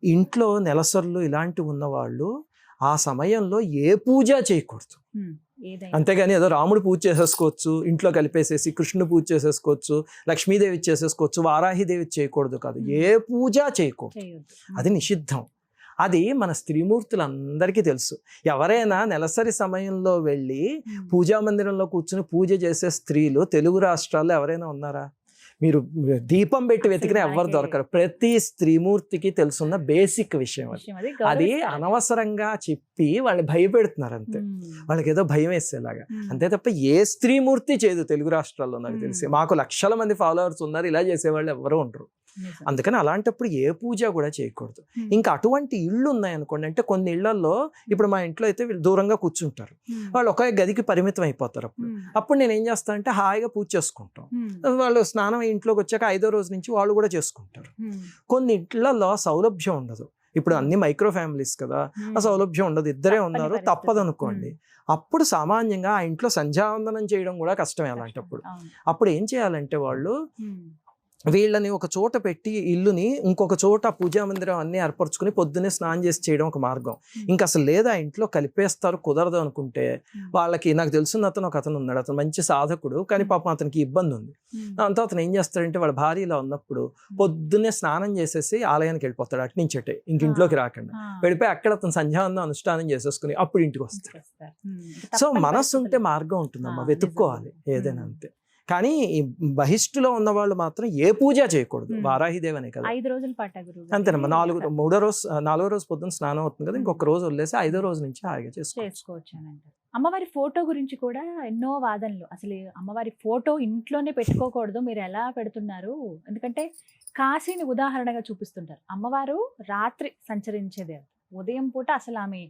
Speaker 2: ఇంట్లో నెలసర్లు ఇలాంటివి ఉన్నవాళ్ళు ఆ సమయంలో ఏ పూజ చేయకూడదు. అంతేగాని ఏదో రాముడు పూజ చేసేసుకోవచ్చు, ఇంట్లో కలిపేసేసి కృష్ణుడు పూజ చేసేసుకోవచ్చు, లక్ష్మీదేవి చేసేసుకోవచ్చు, వారాహిదేవి చేయకూడదు కాదు, ఏ పూజ చేయకూడదు. అది నిషిద్ధం. అది మన స్త్రీమూర్తులందరికీ తెలుసు. ఎవరైనా నెలసరి సమయంలో వెళ్ళి పూజా మందిరంలో కూర్చుని పూజ చేసే స్త్రీలు తెలుగు రాష్ట్రాల్లో ఎవరైనా ఉన్నారా? మీరు దీపం పెట్టి వెతికినా ఎవరు దొరకరు. ప్రతి స్త్రీమూర్తికి తెలుసున్న బేసిక్ విషయం అది అనవసరంగా చెప్పి వాళ్ళని భయపెడుతున్నారు అంతే, వాళ్ళకి ఏదో భయం వేసేలాగా అంతే తప్ప ఏ స్త్రీమూర్తి చేయదు తెలుగు రాష్ట్రాల్లో. నాకు తెలిసి మాకు లక్షల మంది ఫాలోవర్స్ ఉన్నారు, ఇలా చేసేవాళ్ళు ఎవరో ఉండరు. అందుకని అలాంటప్పుడు ఏ పూజ కూడా చేయకూడదు. ఇంకా అటువంటి ఇళ్ళు ఉన్నాయనుకోండి, అంటే కొన్ని ఇళ్లలో ఇప్పుడు మా ఇంట్లో అయితే వీళ్ళు దూరంగా కూర్చుంటారు, వాళ్ళు ఒకే గదికి పరిమితం అయిపోతారు. అప్పుడు నేను ఏం చేస్తాను అంటే హాయిగా పూజ చేసుకుంటాం. వాళ్ళు స్నానం ఇంట్లోకి వచ్చాక 5వ రోజు నుంచి వాళ్ళు కూడా చేసుకుంటారు. కొన్ని ఇళ్లలో సౌలభ్యం ఉండదు. ఇప్పుడు అన్ని మైక్రో ఫ్యామిలీస్ కదా, ఆ సౌలభ్యం ఉండదు, ఇద్దరే ఉన్నారు, తప్పదు అనుకోండి. అప్పుడు సామాన్యంగా ఆ ఇంట్లో సంధ్యావందనం చేయడం కూడా కష్టమే. అలాంటప్పుడు అప్పుడు ఏం చేయాలంటే వాళ్ళు వీళ్ళని ఒక చోట పెట్టి ఇల్లుని ఇంకొక చోట పూజా మందిరం అన్ని ఏర్పరచుకుని పొద్దున్నే స్నానం చేసి చేయడం ఒక మార్గం. ఇంకా అసలు లేదా ఇంట్లో కలిపేస్తారు, కుదరదు అనుకుంటే వాళ్ళకి, నాకు తెలుసున్న ఒక అతను ఉన్నాడు, అతను మంచి సాధకుడు, కానీ పాపం అతనికి ఇబ్బంది ఉంది. దాంతో అతను ఏం చేస్తాడంటే వాళ్ళ భార్య ఇలా ఉన్నప్పుడు పొద్దున్నే స్నానం చేసేసి ఆలయానికి వెళ్ళిపోతాడు, అటు నుంచి అటే, ఇంక ఇంట్లోకి రాకుండా వెళ్ళిపోయి అక్కడ అతను సంధ్యావందనం అనుష్ఠానం చేసేసుకుని అప్పుడు ఇంటికి వస్తాడు. సో మనస్సు ఉంటే మార్గం ఉంటుందమ్మా, వెతుక్కోవాలి ఏదైనా అంతే. కానీ ఈ బహిష్టులో ఉన్న వాళ్ళు మాత్రం ఏ పూజ చేయకూడదు. వారాహిదేవి అనే కదా
Speaker 1: 5 రోజుల పాటు
Speaker 2: అంతేనమ్మా. 4వ రోజు పొద్దున్న స్నానం అవుతుంది కదా, ఇంకొక రోజు వదిలేసి 5వ రోజు నుంచి హాయిగా చేసుకోవచ్చు.
Speaker 1: అమ్మవారి ఫోటో గురించి కూడా ఎన్నో వాదనలు. అసలు అమ్మవారి ఫోటో ఇంట్లోనే పెట్టుకోకూడదు, మీరు ఎలా పెడుతున్నారు? ఎందుకంటే కాశీని ఉదాహరణగా చూపిస్తుంటారు. అమ్మవారు రాత్రి సంచరించేదే, ఉదయం పూట అసలు ఆమె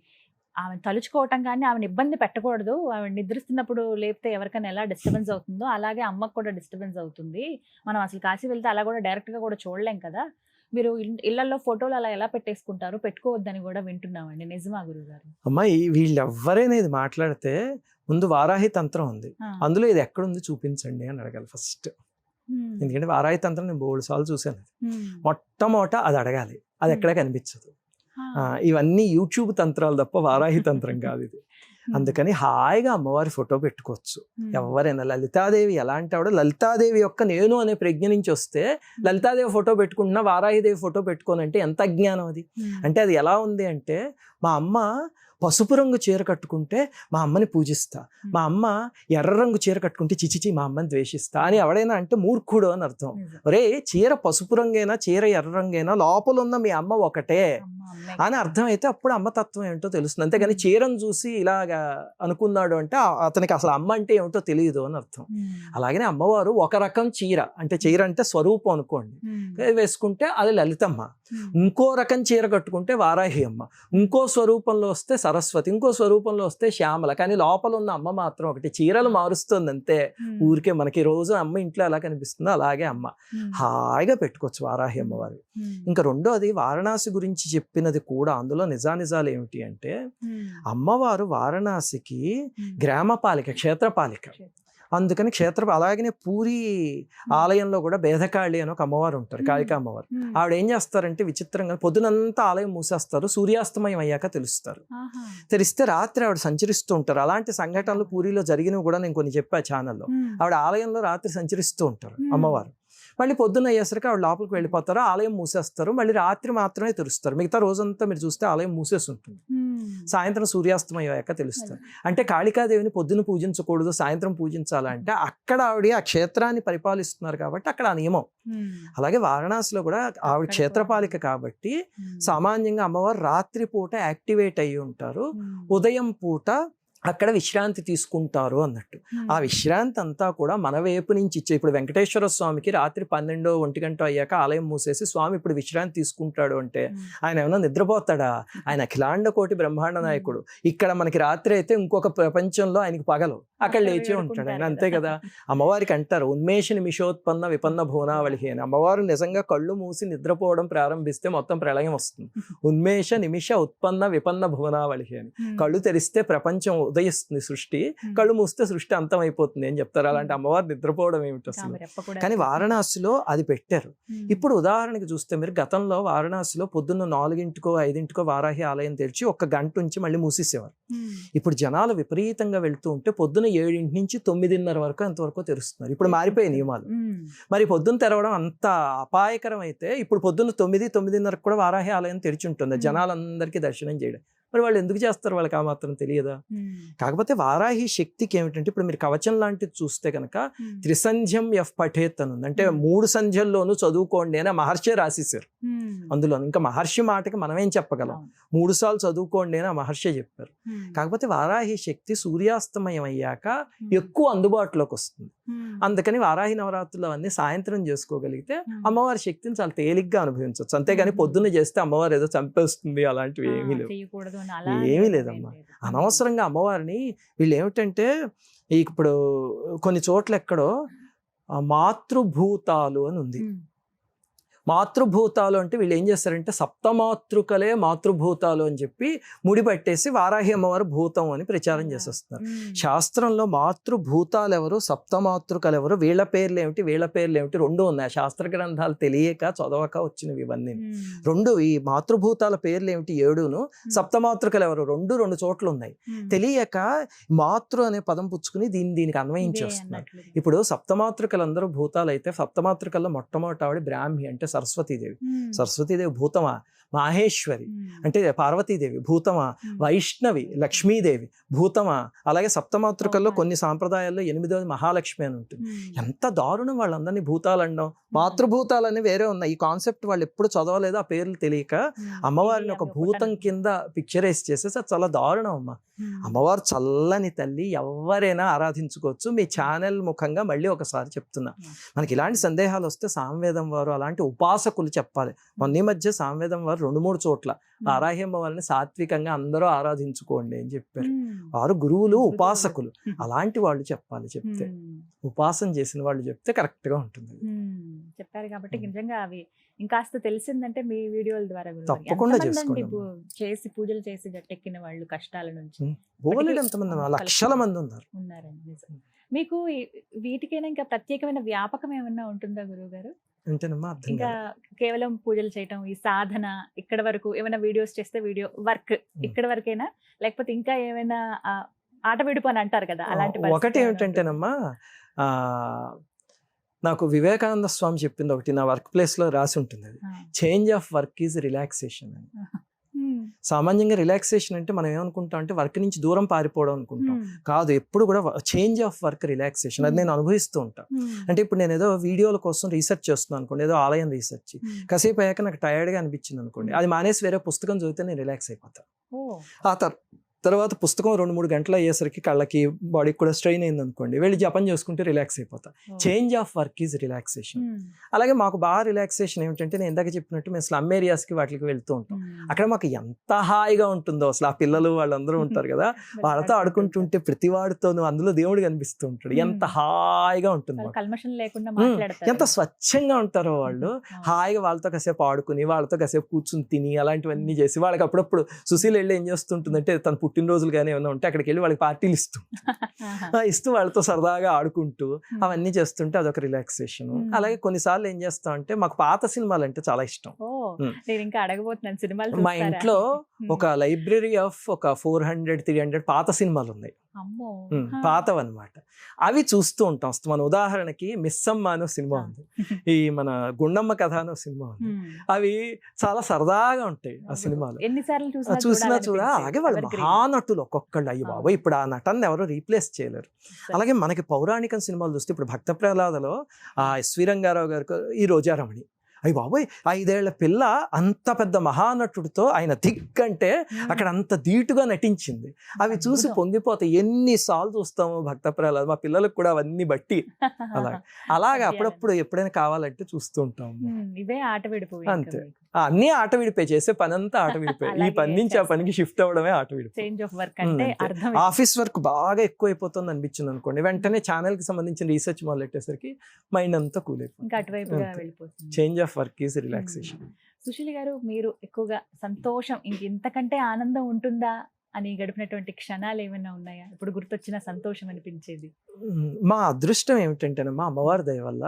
Speaker 1: తలుచుకోవటం కానీ ఆమెను ఇబ్బంది పెట్టకూడదు. ఆమె నిద్రిస్తున్నప్పుడు లేపితే ఎవరికైనా ఎలా డిస్టర్బెన్స్ అవుతుందో అలాగే అమ్మకు కూడా డిస్టర్బెన్స్ అవుతుంది. మనం అసలు కాశీ వెళ్తే అలా కూడా డైరెక్ట్గా కూడా చూడలేం కదా, మీరు ఇళ్లలో ఫోటోలు అలా ఎలా పెట్టేసుకుంటారు, పెట్టుకోవద్దని కూడా వింటున్నామండి. నిజమా గురుగారు?
Speaker 2: అమ్మాయి వీళ్ళెవ్వరైనా ఇది మాట్లాడితే ముందు వారాహి తంత్రం ఉంది, అందులో ఇది ఎక్కడుంది చూపించండి అని అడగాలి ఫస్ట్. ఎందుకంటే వారాహి తంత్రం నేను 3 సార్లు చూశాను. మొట్టమొదట అది అడగాలి, అది ఎక్కడ కనిపించదు. ఇవన్నీ యూట్యూబ్ తంత్రాలు తప్ప వారాహి తంత్రం కాదు ఇది. అందుకని హాయిగా అమ్మవారి ఫోటో పెట్టుకోవచ్చు ఎవరైనా. లలితాదేవి ఎలాంటి ఆవిడ, లలితాదేవి యొక్క నేను అనే ప్రజ్ఞ నుంచి వస్తే లలితాదేవి ఫోటో పెట్టుకుంటున్నా వారాహిదేవి ఫోటో పెట్టుకోనంటే ఎంత అజ్ఞానం అది. అంటే అది ఎలా ఉంది అంటే, మా అమ్మ పసుపు రంగు చీర కట్టుకుంటే మా అమ్మని పూజిస్తా, మా అమ్మ ఎర్ర రంగు చీర కట్టుకుంటే చిచిచి మా అమ్మని ద్వేషిస్తా అని ఎవడైనా అంటే మూర్ఖుడు అని అర్థం. ఒరే, చీర పసుపు రంగైనా చీర ఎర్ర రంగైనా లోపల ఉన్న మీ అమ్మ ఒకటే అని అర్థమైతే అప్పుడు అమ్మ తత్వం ఏంటో తెలుస్తుంది. అంతేగాని చీరను చూసి ఇలాగా అనుకున్నాడు అంటే అతనికి అసలు అమ్మ అంటే ఏమిటో తెలియదు అని అర్థం. అలాగనే అమ్మవారు ఒక రకం చీర, అంటే చీర అంటే స్వరూపం అనుకోండి, వేసుకుంటే అది లలితమ్మ. ఇంకో రకం చీర కట్టుకుంటే వారాహి అమ్మ, ఇంకో స్వరూపంలో వస్తే సరస్వతి, ఇంకో స్వరూపంలో వస్తే శ్యామల. కానీ లోపల ఉన్న అమ్మ మాత్రం ఒకటి. చీరలు మారుస్తుంది అంతే ఊరికే. మనకి రోజు అమ్మ ఇంట్లో ఎలా కనిపిస్తుందో అలాగే అమ్మ. హాయిగా పెట్టుకోవచ్చు వారాహి అమ్మవారు. ఇంకా రెండోది వారణాసి గురించి చెప్పినది కూడా, అందులో నిజానిజాలు ఏమిటి అంటే, అమ్మవారు వారణాసికి గ్రామపాలిక, క్షేత్రపాలిక. అందుకని అలాగనే పూరి ఆలయంలో కూడా భేదకాళి అని ఒక అమ్మవారు ఉంటారు, కాళికా అమ్మవారు. ఆవిడ ఏం చేస్తారంటే విచిత్రంగా పొద్దునంతా ఆలయం మూసేస్తారు, సూర్యాస్తమయం అయ్యాక తెలుస్తారు. తెలిస్తే రాత్రి ఆవిడ సంచరిస్తూ ఉంటారు. అలాంటి సంఘటనలు పూరిలో జరిగినవి కూడా నేను కొన్ని చెప్పా ఛానల్లో. ఆవిడ ఆలయంలో రాత్రి సంచరిస్తూ ఉంటారు అమ్మవారు. మళ్ళీ పొద్దున్న అయ్యేసరికి ఆవిడ లోపలికి వెళ్ళిపోతారు, ఆలయం మూసేస్తారు, మళ్ళీ రాత్రి మాత్రమే తెరుస్తారు. మిగతా రోజంతా మీరు చూస్తే ఆలయం మూసేసి ఉంటుంది. సాయంత్రం సూర్యాస్తమయం అయ్యాక తెలుస్తుంది. అంటే కాళికాదేవిని పొద్దున పూజించకూడదు, సాయంత్రం పూజించాలంటే అక్కడ ఆవిడ ఆ క్షేత్రాన్ని పరిపాలిస్తున్నారు కాబట్టి అక్కడ ఆ నియమం. అలాగే వారణాసిలో కూడా ఆవిడ క్షేత్రపాలిక కాబట్టి సామాన్యంగా అమ్మవారు రాత్రి పూట యాక్టివేట్ అయ్యి ఉంటారు, ఉదయం పూట అక్కడ విశ్రాంతి తీసుకుంటారు అన్నట్టు. ఆ విశ్రాంతి అంతా కూడా మన వైపు నుంచి ఇచ్చే, ఇప్పుడు వెంకటేశ్వర స్వామికి రాత్రి 12-1 అయ్యాక ఆలయం మూసేసి స్వామి ఇప్పుడు విశ్రాంతి తీసుకుంటాడు అంటే ఆయన ఏమైనా నిద్రపోతాడా? ఆయన అఖిలాండ కోటి బ్రహ్మాండ నాయకుడు. ఇక్కడ మనకి రాత్రి అయితే ఇంకొక ప్రపంచంలో ఆయనకి పగలు, అక్కడ లేచే ఉంటాడు ఆయన, అంతే కదా. అమ్మవారికి అంటారు ఉన్మేష నిమిషోత్పన్న విపన్న భువనావళి అని. అమ్మవారు నిజంగా కళ్ళు మూసి నిద్రపోవడం ప్రారంభిస్తే మొత్తం ప్రళయం వస్తుంది. ఉన్మేష నిమిష ఉత్పన్న విపన్న భువనావళి అని. కళ్ళు తెరిస్తే ప్రపంచం ఉదయిస్తుంది సృష్టి, కళ్ళు మూస్తే సృష్టి అంతం అయిపోతుంది అని చెప్తారు. అలాంటి అమ్మవారు నిద్రపోవడం ఏమిటి అసలు? కానీ వారణాసిలో అది పెట్టారు. ఇప్పుడు ఉదాహరణకి చూస్తే మీరు గతంలో వారణాసిలో పొద్దున్న 4-5 వారాహి ఆలయం తెరిచి 1 గంట నుంచి మళ్ళీ మూసేసేవారు. ఇప్పుడు జనాలు విపరీతంగా వెళ్తూ ఉంటే పొద్దున్న 7 నుంచి 9:30 వరకు ఎంతవరకు తెరుస్తున్నారు. ఇప్పుడు మారిపోయాయి నియమాలు. మరి పొద్దున్న తెరవడం అంత అపాయకరం అయితే ఇప్పుడు పొద్దున్న 9-9:30 కూడా వారాహి ఆలయం తెరిచి ఉంటుంది జనాలందరికీ దర్శనం చేయడం. మరి వాళ్ళు ఎందుకు చేస్తారు? వాళ్ళకి ఆ మాత్రం తెలియదా? కాకపోతే వారాహి శక్తికి ఏమిటంటే, ఇప్పుడు మీరు కవచం లాంటిది చూస్తే కనుక త్రిసంధ్యం ఎఫ్ పఠేత్ అని ఉంది. అంటే 3 సంధ్యల్లోనూ చదువుకోండి అని మహర్షి రాసేసారు అందులో. ఇంకా మహర్షి మాటకి మనం ఏం చెప్పగలం? 3 సార్లు చదువుకోండి అని మహర్షి చెప్పారు. కాకపోతే వారాహి శక్తి సూర్యాస్తమయం అయ్యాక ఎక్కువ అందుబాటులోకి వస్తుంది. అందుకని వారాహి నవరాత్రులు అవన్నీ సాయంత్రం చేసుకోగలిగితే అమ్మవారి శక్తిని చాలా తేలిగ్గా అనుభవించవచ్చు. అంతేగాని పొద్దున్న చేస్తే అమ్మవారు ఏదో చంపేస్తుంది అలాంటివి ఏమీ లేవు, ఏమీ లేదమ్మా. అనవసరంగా అమ్మవారిని వీళ్ళు ఏమిటంటే, ఇప్పుడు కొన్ని చోట్ల ఎక్కడో మాతృభూతాలు అని ఉంది. మాతృభూతాలు అంటే వీళ్ళు ఏం చేస్తారంటే సప్తమాతృకలే మాతృభూతాలు అని చెప్పి ముడిపట్టేసి వారాహి అమ్మవారు భూతం అని ప్రచారం చేసేస్తున్నారు. శాస్త్రంలో మాతృభూతాలు ఎవరు, సప్తమాతృకలు ఎవరు, వీళ్ళ పేర్లు ఏమిటి, వీళ్ళ పేర్లు ఏమిటి 2 ఉన్నాయి. శాస్త్ర గ్రంథాలు తెలియక చదవక వచ్చినవి ఇవన్నీ 2. ఈ మాతృభూతాల పేర్లు ఏమిటి 7ను, సప్తమాతృకలు ఎవరు 2 చోట్ల ఉన్నాయి. తెలియక మాతృ అనే పదం పుచ్చుకుని దీనికి అన్వయించేస్తున్నారు. ఇప్పుడు సప్తమాతృకలు అందరూ భూతాలు అయితే సప్తమాతృకల్లో మొట్టమొదటి ఆవిడ బ్రాహ్మి అంటే సరస్వతీదేవి. సరస్వతీదేవి భూతమా? మాహేశ్వరి అంటే పార్వతీదేవి భూతమా? వైష్ణవి లక్ష్మీదేవి భూతమా? అలాగే సప్తమాతృకల్లో కొన్ని సాంప్రదాయాల్లో 8వ మహాలక్ష్మి అని ఉంటుంది. ఎంత దారుణం వాళ్ళందరినీ భూతాలు అనడం. మాతృభూతాలని వేరే ఉన్నాయి. ఈ కాన్సెప్ట్ వాళ్ళు ఎప్పుడు చదవలేదు, ఆ పేర్లు తెలియక అమ్మవారిని ఒక భూతం కింద పిక్చరైజ్ చేసేసి అది చాలా దారుణం అమ్మ. అమ్మవారు చల్లని తల్లి, ఎవరైనా ఆరాధించుకోవచ్చు. మీ ఛానల్ ముఖంగా మళ్ళీ ఒకసారి చెప్తున్నా, మనకి ఇలాంటి సందేహాలు వస్తే సామవేదం వారు అలాంటి ఉపాసకులు చెప్పాలి. మొన్న మధ్య సామవేదం వారు 2-3 చోట్ల వారాహి అమ్మవారిని సాత్వికంగా అందరూ ఆరాధించుకోండి అని చెప్పారు. వారు గురువులు, ఉపాసకులు, అలాంటి వాళ్ళు చెప్పాలి. చెప్తే ఉపాసన చేసిన వాళ్ళు చెప్తే కరెక్ట్ గా ఉంటుంది.
Speaker 1: చెప్పారు కాబట్టి నిజంగా అవి ఇంకాస్త తెలిసిందంటే మీ వీడియోల ద్వారా
Speaker 2: తప్పకుండా చేసుకోండి.
Speaker 1: చేసి పూజలు చేసి గట్టెక్కిన వాళ్ళు కష్టాల నుంచి
Speaker 2: ఎంతమంది, లక్షల మంది
Speaker 1: ఉన్నారండి. మీకు వీటికైనా ఇంకా ప్రత్యేకమైన వ్యాపకం ఏమన్నా ఉంటుందా గురువు గారు? ఇంకా కేవలం పూజలు చేయటం, ఈ సాధన ఇక్కడ వరకు ఏమైనా వీడియోస్ చేస్తే వీడియో వర్క్ ఇక్కడ వరకేనా, లేకపోతే ఇంకా ఏమైనా ఆట విడుపు అని అంటారు కదా అలాంటి?
Speaker 2: ఒకటి ఏమిటంటేనమ్మా, నాకు వివేకానంద స్వామి చెప్పింది ఒకటి నా వర్క్ ప్లేస్ లో రాసి ఉంటుంది. అది change of work is relaxation అని. సామాన్యంగా రిలాక్సేషన్ అంటే మనం ఏమనుకుంటాం అంటే వర్క్ నుంచి దూరం పారిపోవడం అనుకుంటాం. కాదు, ఎప్పుడు కూడా చేంజ్ ఆఫ్ వర్క్ రిలాక్సేషన్. అది నేను అనుభవిస్తూ ఉంటాను. అంటే ఇప్పుడు నేను ఏదో వీడియోల కోసం రీసెర్చ్ చేస్తున్నాను అనుకోండి, ఏదో ఆలయం రీసెర్చ్, కాసేపు అయ్యాక నాకు టైర్డ్గా అనిపించింది అనుకోండి, అది మానేసి వేరే పుస్తకం చదివితే నేను రిలాక్స్ అయిపోతాను. ఆ తర్వాత పుస్తకం 2-3 గంటలు అయ్యేసరికి కళ్ళకి బాడీకి కూడా స్ట్రెయిన్ అయింది అనుకోండి, వెళ్ళి జపం చేసుకుంటే రిలాక్స్ అయిపోతా. Change of work is relaxation. అలాగే మాకు బాగా రిలాక్సేషన్ ఏమిటంటే, నేను ఇందాక చెప్పినట్టు మేము స్లమ్ ఏరియాస్కి వాటికి వెళ్తూ ఉంటాం. అక్కడ మాకు ఎంత హాయిగా ఉంటుందో అసలు. ఆ పిల్లలు వాళ్ళందరూ ఉంటారు కదా, వాళ్ళతో ఆడుకుంటుంటే ప్రతి వాడితోనూ అందులో దేవుడు కనిపిస్తూ ఉంటాడు. ఎంత హాయిగా ఉంటుంది, ఎంత స్వచ్ఛంగా ఉంటారో వాళ్ళు. హాయిగా వాళ్ళతో కాసేపు ఆడుకుని, వాళ్ళతో కాసేపు కూర్చుని తిని, అలాంటివన్నీ చేసి, వాళ్ళకి అప్పుడప్పుడు సుశీల్ వెళ్ళి ఏం చేస్తుంటుందంటే తన పుట్టినరోజులు కానీ ఏమైనా ఉంటే అక్కడికి వెళ్ళి వాళ్ళకి పార్టీలు ఇస్తూ వాళ్ళతో సరదాగా ఆడుకుంటూ అవన్నీ చేస్తుంటే అదొక రిలాక్సేషన్. అలాగే కొన్నిసార్లు ఏం చేస్తాం అంటే, మాకు పాత సినిమాలు అంటే చాలా ఇష్టం.
Speaker 1: నేను ఇంకా అడగబోతున్నాను, సినిమాలు
Speaker 2: మా ఇంట్లో ఒక లైబ్రరీ ఆఫ్ ఒక 400-300 పాత సినిమాలు ఉన్నాయి,
Speaker 1: అమ్మో
Speaker 2: పాతవన్నమాట. అవి చూస్తూ ఉంటాం. మన ఉదాహరణకి మిస్సమ్మ అనే సినిమా ఉంది, ఈ మన గుండమ్మ కథ అనే సినిమా ఉంది. అవి చాలా సరదాగా ఉంటాయి ఆ సినిమాలు.
Speaker 1: ఎన్నిసార్లు
Speaker 2: చూసినా అలాగే వాళ్ళ మహానటులు ఒక్కొక్కళ్ళు. అయ్యి బాబోయ్, ఇప్పుడు ఆ నటన ఎవరు రీప్లేస్ చేయలేరు. అలాగే మనకి పౌరాణిక సినిమాలు చూస్తే ఇప్పుడు భక్త ప్రహ్లాదలో ఆ ఎస్వి రంగారావు గారు ఈ రోజారమణి, అయ్యి బాబోయ్ 5 ఏళ్ల పిల్ల అంత పెద్ద మహానటుడితో ఆయన దిగ్గంటే అక్కడ అంత ధీటుగా నటించింది. అవి చూసి పొంగిపోతాయి. ఎన్నిసార్లు చూస్తాము భక్త ప్రహ్లాద్, మా పిల్లలకు కూడా అవన్నీ బట్టి అలాగే అప్పుడప్పుడు ఎప్పుడైనా కావాలంటే చూస్తూ ఉంటాము.
Speaker 1: ఇవే ఆట విడిపోయి,
Speaker 2: అంతే, అన్ని ఆట విడిపోయి, చేసే పని అంతా ఆట విడిపోయి, ఈ పని నుంచి ఆ పనికి షిఫ్ట్ అవ్వడమే ఆట విడిపోయి. ఆఫీస్ వర్క్ బాగా ఎక్కువ అయిపోతుంది అనిపించింది అనుకోండి, వెంటనే ఛానల్ కి సంబంధించిన రీసెర్చ్ మొదలెట్టేసరికి మైండ్ అంతా కూల్ అయిపోతుంది. Change of work is relaxation.
Speaker 1: Sushil గారు, మీరు ఎక్కువగా సంతోషం ఇంతకంటే ఆనందం ఉంటుందా అని గడిపినటువంటి క్షణాలు ఏమైనా ఉన్నాయా? ఇప్పుడు గుర్తొచ్చిన సంతోషం అనిపించేది?
Speaker 2: మా అదృష్టం ఏమిటంటే మా అమ్మవారి దయ వల్ల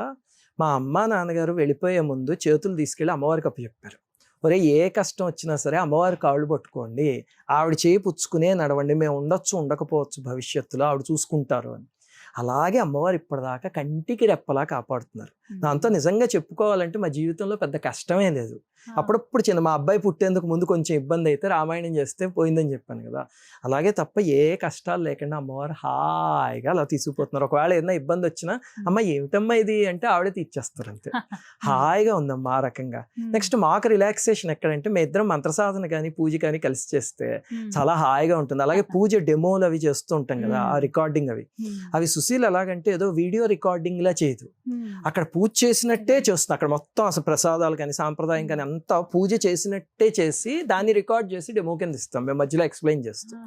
Speaker 2: మా అమ్మ నాన్నగారు వెళ్ళిపోయే ముందు చేతులు తీసుకెళ్ళి అమ్మవారికి అప్పచెప్పారు. ఒరే, ఏ కష్టం వచ్చినా సరే అమ్మవారి కాళ్ళు పట్టుకోండి, ఆవిడ చేయి పుచ్చుకునే నడవండి, మేము ఉండొచ్చు ఉండకపోవచ్చు భవిష్యత్తులో, ఆవిడ చూసుకుంటారు అని. అలాగే అమ్మవారు ఇప్పటిదాకా కంటికి రెప్పలా కాపాడుతున్నారు. దాంతో నిజంగా చెప్పుకోవాలంటే మా జీవితంలో పెద్ద కష్టమే లేదు. అప్పుడప్పుడు మా అబ్బాయి పుట్టేందుకు ముందు కొంచెం ఇబ్బంది అయితే రామాయణం చేస్తే పోయిందని చెప్పాను కదా, అలాగే తప్ప ఏ కష్టాలు లేకుండా అమ్మవారు హాయిగా అలా తీసుకుపోతున్నారు. ఒకవేళ ఏదైనా ఇబ్బంది వచ్చినా అమ్మ ఏమిటమ్మా ఇది అంటే ఆవిడే తీర్చేస్తారు, అంతే. హాయిగా ఉందమ్మా ఆ రకంగా. నెక్స్ట్ మాకు రిలాక్సేషన్ ఎక్కడంటే మేము ఇద్దరం మంత్రసాధన కానీ పూజ కానీ కలిసి చేస్తే చాలా హాయిగా ఉంటుంది. అలాగే పూజ డెమోలు అవి చేస్తూ ఉంటాం కదా, ఆ రికార్డింగ్ అవి సుశీల్ ఎలాగంటే ఏదో వీడియో రికార్డింగ్ లా చేయదు, అక్కడ పూజ చేసినట్టే చేస్తుంది. అక్కడ మొత్తం అసలు ప్రసాదాలు కానీ సాంప్రదాయం కానీ అంతా పూజ చేసినట్టే చేసి దాన్ని రికార్డ్ చేసి డెమో కింద ఇస్తాం, మేము మధ్యలో ఎక్స్ప్లెయిన్ చేస్తాం.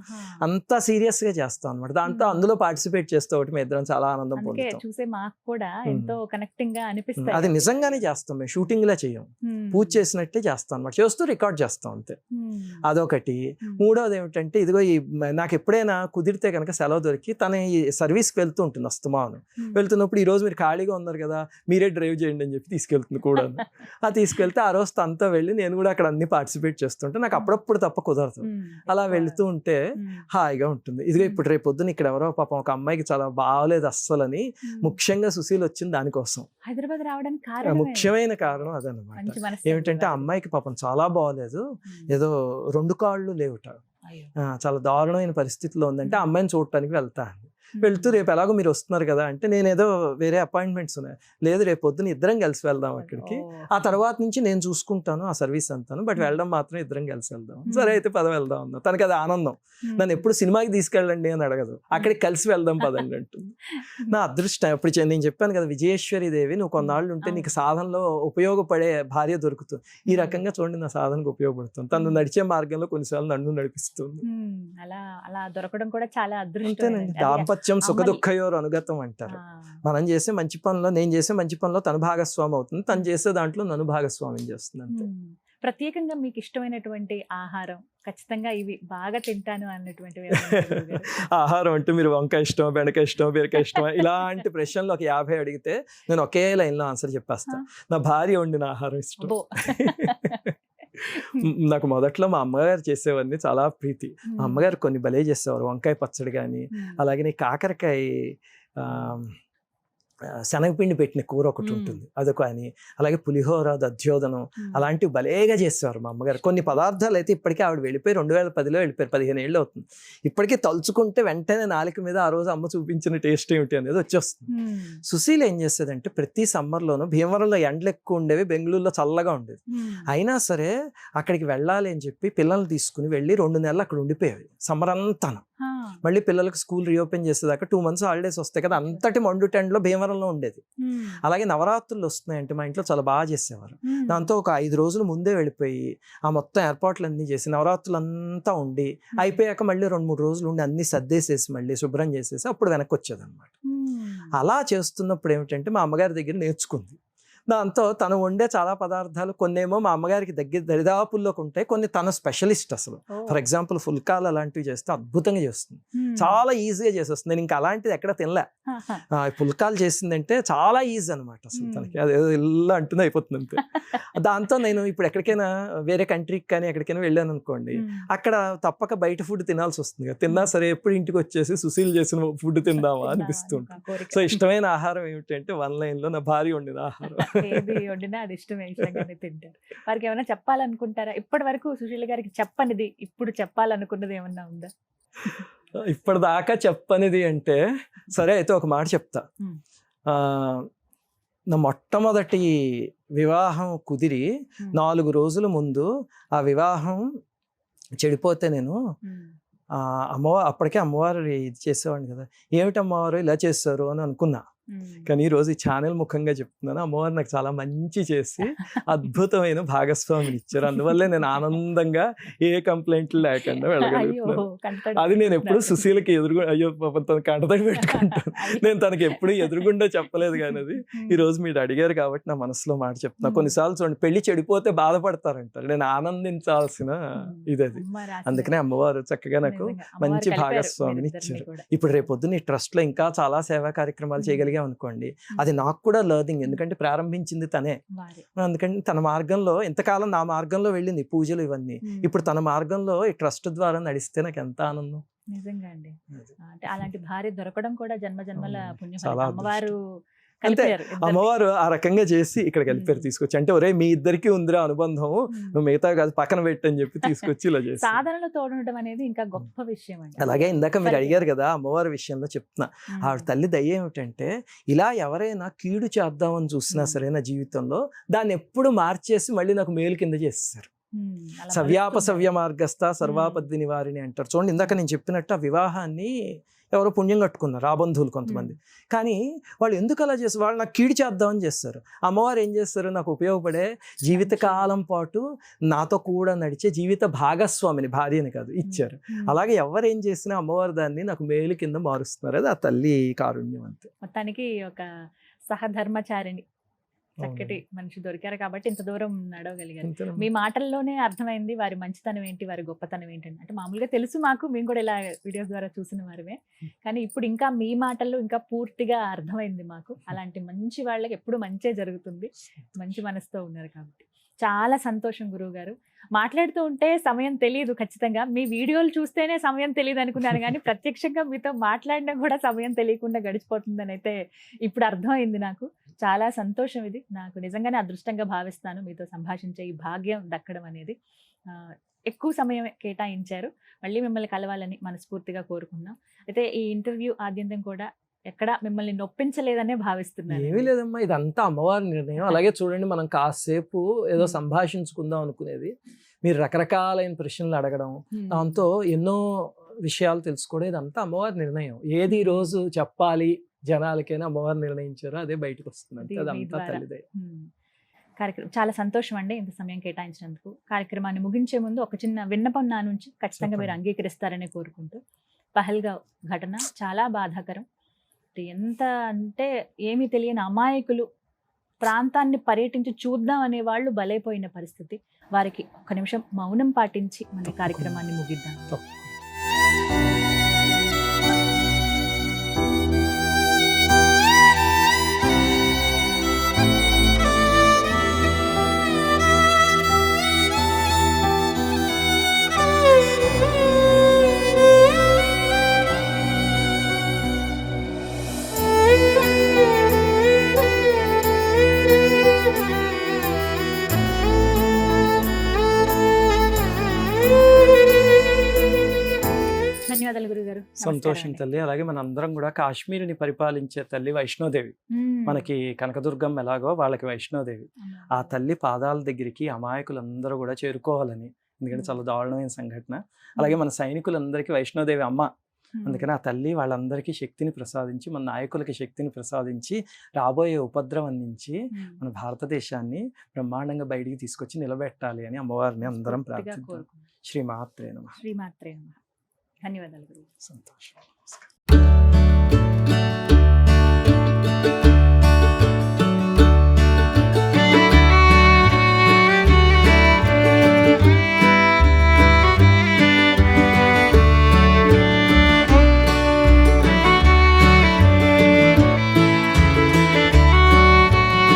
Speaker 2: అంతా సీరియస్ గా చేస్తాం అనమాట. దాంతో అందులో పార్టిసిపేట్ చేస్తే ఒకటి మేము ఇద్దరం చాలా ఆనందం పొందుతాం.
Speaker 1: చూసే మాకు కూడా ఎంతో కనెక్టింగ్ గా అనిపిస్తుంది.
Speaker 2: అది నిజంగానే చేస్తాం, మేము షూటింగ్ లా చేయం, పూజ చేసినట్టే చేస్తాం అనమాట. చేస్తూ రికార్డ్ చేస్తాం అంతే. అదొకటి. మూడోది ఏమిటంటే ఇదిగో నాకు ఎప్పుడైనా కుదిరితే కనుక సెలవు దొరికి తన ఈ సర్వీస్కి వెళ్తూ ఉంటుంది అస్తమాను. వెళ్తున్నప్పుడు ఈ రోజు మీరు ఖాళీగా ఉన్నారు కదా, మీరే డ్రైవ్ చేయండి అని చెప్పి తీసుకెళ్తుంది కూడా. అది తీసుకెళ్తే ఆ రోజు తనతో వెళ్ళి నేను కూడా అక్కడ అన్ని పార్టిసిపేట్ చేస్తుంటే నాకు అప్పుడప్పుడు తప్ప కుదరదు. అలా వెళ్తూ ఉంటే హాయిగా ఉంటుంది. ఇదిగో ఇప్పుడు రేపు పొద్దున ఇక్కడ ఎవరో పాపం ఒక అమ్మాయికి చాలా బాగోలేదు అస్సలని, ముఖ్యంగా సుశీల్ వచ్చింది దానికోసం.
Speaker 1: హైదరాబాద్ రావడానికి
Speaker 2: ముఖ్యమైన కారణం అదనమాట. ఏమిటంటే ఆ అమ్మాయికి పాపం చాలా బాగోలేదు, ఏదో 2 కాళ్ళు లేవుట, చాలా దారుణమైన పరిస్థితిలో ఉందంటే ఆ అమ్మాయిని చూడటానికి వెళ్తాను. వెళ్తూ రేపు ఎలాగో మీరు వస్తున్నారు కదా అంటే నేను ఏదో వేరే అపాయింట్మెంట్స్ ఉన్నాయి, లేదు రేపు పొద్దున ఇద్దరం కలిసి వెళ్దాం అక్కడికి, ఆ తర్వాత నుంచి నేను చూసుకుంటాను ఆ సర్వీస్ అంతాను, బట్ వెళ్ళడం మాత్రం ఇద్దరం కలిసి వెళ్దాం. సరే అయితే పద వెళ్దాం అన్నా. తనకి అది ఆనందం. నన్ను ఎప్పుడు సినిమాకి తీసుకెళ్ళండి అని అడగదు, అక్కడికి కలిసి వెళ్దాం పదండి అంటుంది. నా అదృష్టం. ఇప్పుడు నేను చెప్పాను కదా, విజయేశ్వరి దేవి నువ్వు కొన్నాళ్ళు ఉంటే నీకు సాధనలో ఉపయోగపడే భార్య దొరుకుతుంది. ఈ రకంగా చూడండి నా సాధనకు ఉపయోగపడుతుంది. తను నడిచే మార్గంలో కొన్నిసార్లు నన్ను నడిపిస్తుంది.
Speaker 1: అలా దొరకడం కూడా చాలా అదృష్టం.
Speaker 2: దాంపత్యం సుఖ దుఃఖయోర్ అనుగతం అంటారు. మనం చేసే మంచి పనిలో, నేను చేసే మంచి పనిలో తను భాగస్వామి అవుతుంది, తను చేసే దాంట్లో నన్ను భాగస్వామ్యం చేస్తుంది అంతే.
Speaker 1: ప్రత్యేకంగా మీకు ఇష్టమైనటువంటి ఆహారం, ఖచ్చితంగా ఇవి బాగా తింటాను అన్నటువంటి
Speaker 2: ఆహారం అంటే మీరు వంకాయ ఇష్టం, బెండకాయ ఇష్టం, బీరకాయ ఇష్టం ఇలాంటి ప్రశ్నలు ఒక 50 అడిగితే నేను ఒకే లైన్లో ఆన్సర్ చెప్పేస్తాను. నా భార్య వండిన ఆహారం ఇష్టం. నాకు మొదట్లో మా అమ్మగారు చేసేవన్నీ చాలా ప్రీతి. మా అమ్మగారు కొన్ని భలే చేసేవారు, వంకాయ పచ్చడి కానీ, అలాగే కాకరకాయ శనగపిండి పెట్టిన కూర ఒకటి ఉంటుంది అదొక అని, అలాగే పులిహోర, దధ్యోదనం అలాంటివి భలేగా చేసేవారు మా అమ్మగారు. కొన్ని పదార్థాలు అయితే ఇప్పటికీ ఆవిడ వెళ్ళిపోయి 2010లో వెళ్ళిపోయారు, 15 ఏళ్ళు అవుతుంది. ఇప్పటికీ తలుచుకుంటే వెంటనే నాలుక మీద ఆ రోజు అమ్మ చూపించిన టేస్ట్ ఏమిటి అనేది వచ్చేస్తుంది. సుశీల్ ఏం చేసేదంటే ప్రతి సమ్మర్లోనూ భీమవరంలో ఎండలు ఎక్కువ ఉండేవి, బెంగళూరులో చల్లగా ఉండేది, అయినా సరే అక్కడికి వెళ్ళాలి అని చెప్పి పిల్లల్ని తీసుకుని వెళ్ళి 2 నెలలు అక్కడ ఉండిపోయేవి సమ్మర్ అంతా. మళ్ళీ పిల్లలకు స్కూల్ రీఓపెన్ చేసేదాకా 2 months హాలిడేస్ వస్తాయి కదా, అంతటి మండు టెండ్లో భీమవరంలో ఉండేది. అలాగే నవరాత్రులు వస్తున్నాయంటే మా ఇంట్లో చాలా బాగా చేసేవారు. దాంతో ఒక 5 రోజులు ముందే వెళ్ళిపోయి ఆ మొత్తం ఏర్పాట్లు అన్నీ చేసి నవరాత్రులు అంతా ఉండి అయిపోయాక మళ్ళీ 2-3 రోజులు ఉండి అన్ని సర్దేసేసి మళ్ళీ శుభ్రం చేసేసి అప్పుడు వెనక్కి వచ్చేదన్నమాట. అలా చేస్తున్నప్పుడు ఏమిటంటే మా అమ్మగారి దగ్గర నేర్చుకుంది. దాంతో తను వండే చాలా పదార్థాలు కొన్నేమో మా అమ్మగారికి దగ్గర దరిదాపుల్లోకి ఉంటాయి, కొన్ని తన స్పెషలిస్ట్. అసలు ఫర్ ఎగ్జాంపుల్ ఫుల్కాలు అలాంటివి చేస్తే అద్భుతంగా చేస్తుంది. చాలా ఈజీగా చేసేస్తుంది. నేను ఇంకా అలాంటిది ఎక్కడ తినలే. పుల్కాలు చేసిందంటే చాలా ఈజీ అనమాట అసలు తనకి. అది ఇలా అంటుంది అయిపోతుంది అంతే. దాంతో నేను ఇప్పుడు ఎక్కడికైనా వేరే కంట్రీకి కానీ ఎక్కడికైనా వెళ్ళాను అనుకోండి, అక్కడ తప్పక బయట ఫుడ్ తినాల్సి వస్తుంది. తిన్నా సరే ఎప్పుడు ఇంటికి వచ్చేసి సుశీల్ చేసిన ఫుడ్ తిందామా అనిపిస్తుంటుంది. సో ఇష్టమైన ఆహారం ఏమిటంటే వన్ లైన్ లో నా భార్య వండిన ఆహారం.
Speaker 1: ఏది వండినా అది ఇష్టమే, ఇష్టంగానే తింటారు. వారికి ఏమైనా చెప్పాలనుకుంటారా? ఇప్పటి వరకు సుశీల్ గారికి చెప్పనిది ఇప్పుడు చెప్పాలనుకున్నది ఏమన్నా ఉందా?
Speaker 2: ఇప్పటిదాకా చెప్పనిది అంటే, సరే అయితే ఒక మాట చెప్తా. నా మొట్టమొదటి వివాహం కుదిరి 4 రోజుల ముందు ఆ వివాహం చెడిపోతే నేను అప్పటికే అమ్మవారు ఇది చేసేవాడిని కదా, ఏమిటి అమ్మవారు ఇలా చేస్తారు అని అనుకున్నా. కానీ ఈరోజు ఈ ఛానల్ ముఖంగా చెప్తున్నాను, అమ్మవారు నాకు చాలా మంచి చేసి అద్భుతమైన భాగస్వామిని ఇచ్చారు. అందువల్లే నేను ఆనందంగా ఏ కంప్లైంట్లు లేకుండా వెళ్ళగలుగుతున్నాను. అది నేను ఎప్పుడు సుశీలకి అయ్యో పాపం తన కంటతడి పెట్టుకుంటాను. నేను తనకి ఎప్పుడు ఎదురుగుండా చెప్పలేదు. కానీ అది ఈరోజు మీరు అడిగారు కాబట్టి నా మనసులో మాట చెప్తున్నా. కొన్నిసార్లు చూడండి, పెళ్లి చెడిపోతే బాధపడతారంటారు, నేను ఆనందించాల్సిన ఇది అది. అందుకనే అమ్మవారు చక్కగా నాకు మంచి భాగస్వామిని ఇచ్చారు. ఇప్పుడు రేపొద్దున ఈ ట్రస్ట్ లో ఇంకా చాలా సేవా కార్యక్రమాలు చేయగలిగాం అనుకోండి, అది నాకు కూడా లర్నింగ్. ఎందుకంటే ప్రారంభించింది తనే. అందుకని తన మార్గంలో, ఇంతకాలం నా మార్గంలో వెళ్ళింది పూజలు ఇవన్నీ, ఇప్పుడు తన మార్గంలో ఈ ట్రస్ట్ ద్వారా నడిస్తే నాకు ఎంత ఆనందం.
Speaker 1: నిజంగా అండి. అంటే అలాంటి భార్య దొరకడం కూడా జన్మ జన్మల పుణ్యం. అమ్మవారు
Speaker 2: అంతే, అమ్మవారు ఆ రకంగా చేసి ఇక్కడ కలిపారు, తీసుకొచ్చి. అంటే ఒరే మీ ఇద్దరికి ఉందిరా అనుబంధం, నువ్వు మిగతా కాదు పక్కన పెట్టని చెప్పి తీసుకొచ్చి ఇలా చేసి
Speaker 1: సాధనలో తోడడం అనేది ఇంకా గొప్ప విషయం అండి.
Speaker 2: అలాగే ఇందాక మీరు అడిగారు కదా అమ్మవారి విషయంలో చెప్తున్నా. ఆవిడ తల్లి దయ ఏమిటంటే, ఇలా ఎవరైనా కీడు చేద్దామని చూసినా సరే నా జీవితంలో, దాన్ని ఎప్పుడు మార్చేసి మళ్ళీ నాకు మేలు కింద చేస్తారు. సవ్యాపసవ్య మార్గస్థ సర్వాపద్ది నివారిణి అంటారు. చూడండి, ఇందాక నేను చెప్పినట్టు ఆ వివాహాన్ని ఎవరో పుణ్యం కట్టుకున్నారు ఆ బంధువులు కొంతమంది. కానీ వాళ్ళు ఎందుకు అలా చేస్తారు? వాళ్ళు నాకు కీడు చేద్దామని చేస్తారు. అమ్మవారు ఏం చేస్తారు? నాకు ఉపయోగపడే జీవితకాలం పాటు నాతో కూడా నడిచే జీవిత భాగస్వామిని, భార్యని కాదు, ఇచ్చారు. అలాగే ఎవరు ఏం చేసినా అమ్మవారు దాన్ని నాకు మేలు కింద మారుస్తున్నారు. అది ఆ తల్లి కారుణ్యం అంతే.
Speaker 1: మొత్తానికి ఒక సహధర్మచారిణి, చక్కటి మనిషి దొరికారు కాబట్టి ఇంత దూరం నడవగలిగారు. మీ మాటల్లోనే అర్థమైంది వారి మంచితనం ఏంటి, వారి గొప్పతనం ఏంటంటే. అంటే మామూలుగా తెలుసు మాకు, మేము కూడా ఇలా వీడియోస్ ద్వారా చూసిన వారమే, కానీ ఇప్పుడు ఇంకా మీ మాటల్లో ఇంకా పూర్తిగా అర్థమైంది మాకు. అలాంటి మంచి వాళ్ళకి ఎప్పుడు మంచే జరుగుతుంది, మంచి మనసుతో ఉన్నారు కాబట్టి. చాలా సంతోషం గురువు గారు. మాట్లాడుతూ ఉంటే సమయం తెలియదు. ఖచ్చితంగా మీ వీడియోలు చూస్తేనే సమయం తెలియదు అనుకున్నాను, కానీ ప్రత్యక్షంగా మీతో మాట్లాడినా కూడా సమయం తెలియకుండా గడిచిపోతుందని అయితే ఇప్పుడు అర్థమైంది నాకు. చాలా సంతోషం. ఇది నాకు నిజంగానే అదృష్టంగా భావిస్తాను, మీతో సంభాషించే ఈ భాగ్యం దక్కడం అనేది. ఎక్కువ సమయం కేటాయించారు. మళ్ళీ మిమ్మల్ని కలవాలని మనస్ఫూర్తిగా కోరుకున్నాం. అయితే ఈ ఇంటర్వ్యూ ఆద్యంతం కూడా ఎక్కడ మిమ్మల్ని నొప్పించలేదనే భావిస్తున్నాను.
Speaker 2: ఏమీ లేదమ్మా, ఇదంతా అమ్మవారి నిర్ణయం. అలాగే చూడండి, మనం కాసేపు ఏదో సంభాషించుకుందాం అనుకునేది, మీరు రకరకాలైన ప్రశ్నలు అడగడం, దాంతో ఎన్నో విషయాలు తెలుసుకోవడం, ఇదంతా అమ్మవారి నిర్ణయం. ఏది రోజు చెప్పాలి జనాలకైనా అమ్మవారు నిర్ణయించారో అదే బయటకు వస్తుంది. అదంతా తల్లిదే.
Speaker 1: కార్యక్రమం చాలా సంతోషం అండి, ఇంత సమయం కేటాయించినందుకు. కార్యక్రమాన్ని ముగించే ముందు ఒక చిన్న విన్నపం నా నుంచి ఖచ్చితంగా మీరు అంగీకరిస్తారని కోరుకుంటూ. పహల్గావ్ ఘటన చాలా బాధాకరం. ఎంత అంటే ఏమీ తెలియని అమాయకులు ప్రాంతాన్ని పర్యటించి చూద్దాం అనే వాళ్ళు బలైపోయిన పరిస్థితి. వారికి ఒక్క నిమిషం మౌనం పాటించి మన కార్యక్రమాన్ని ముగిద్దాం. ధన్యవాదాలు గురుగారు.
Speaker 2: సంతోషం తల్లి. అలాగే మన అందరం కూడా కాశ్మీర్ని పరిపాలించే తల్లి వైష్ణోదేవి. మనకి కనకదుర్గమ్మ ఎలాగో వాళ్ళకి వైష్ణోదేవి. ఆ తల్లి పాదాల దగ్గరికి అమాయకులందరూ కూడా చేరుకోవాలని, ఎందుకంటే చాలా దారుణమైన సంఘటన. అలాగే మన సైనికులందరికీ వైష్ణోదేవి అమ్మ. అందుకని ఆ తల్లి వాళ్ళందరికీ శక్తిని ప్రసాదించి, మన నాయకులకి శక్తిని ప్రసాదించి, రాబోయే ఉపద్రవం నుంచి మన భారతదేశాన్ని బ్రహ్మాండంగా బయటికి తీసుకొచ్చి నిలబెట్టాలి అని అమ్మవారిని అందరం ప్రార్థిద్దాం. శ్రీమాత్రే నమః.
Speaker 1: శ్రీమాత్రే నమః. ధన్యవాదాలు గురువు.
Speaker 2: సంతోషం.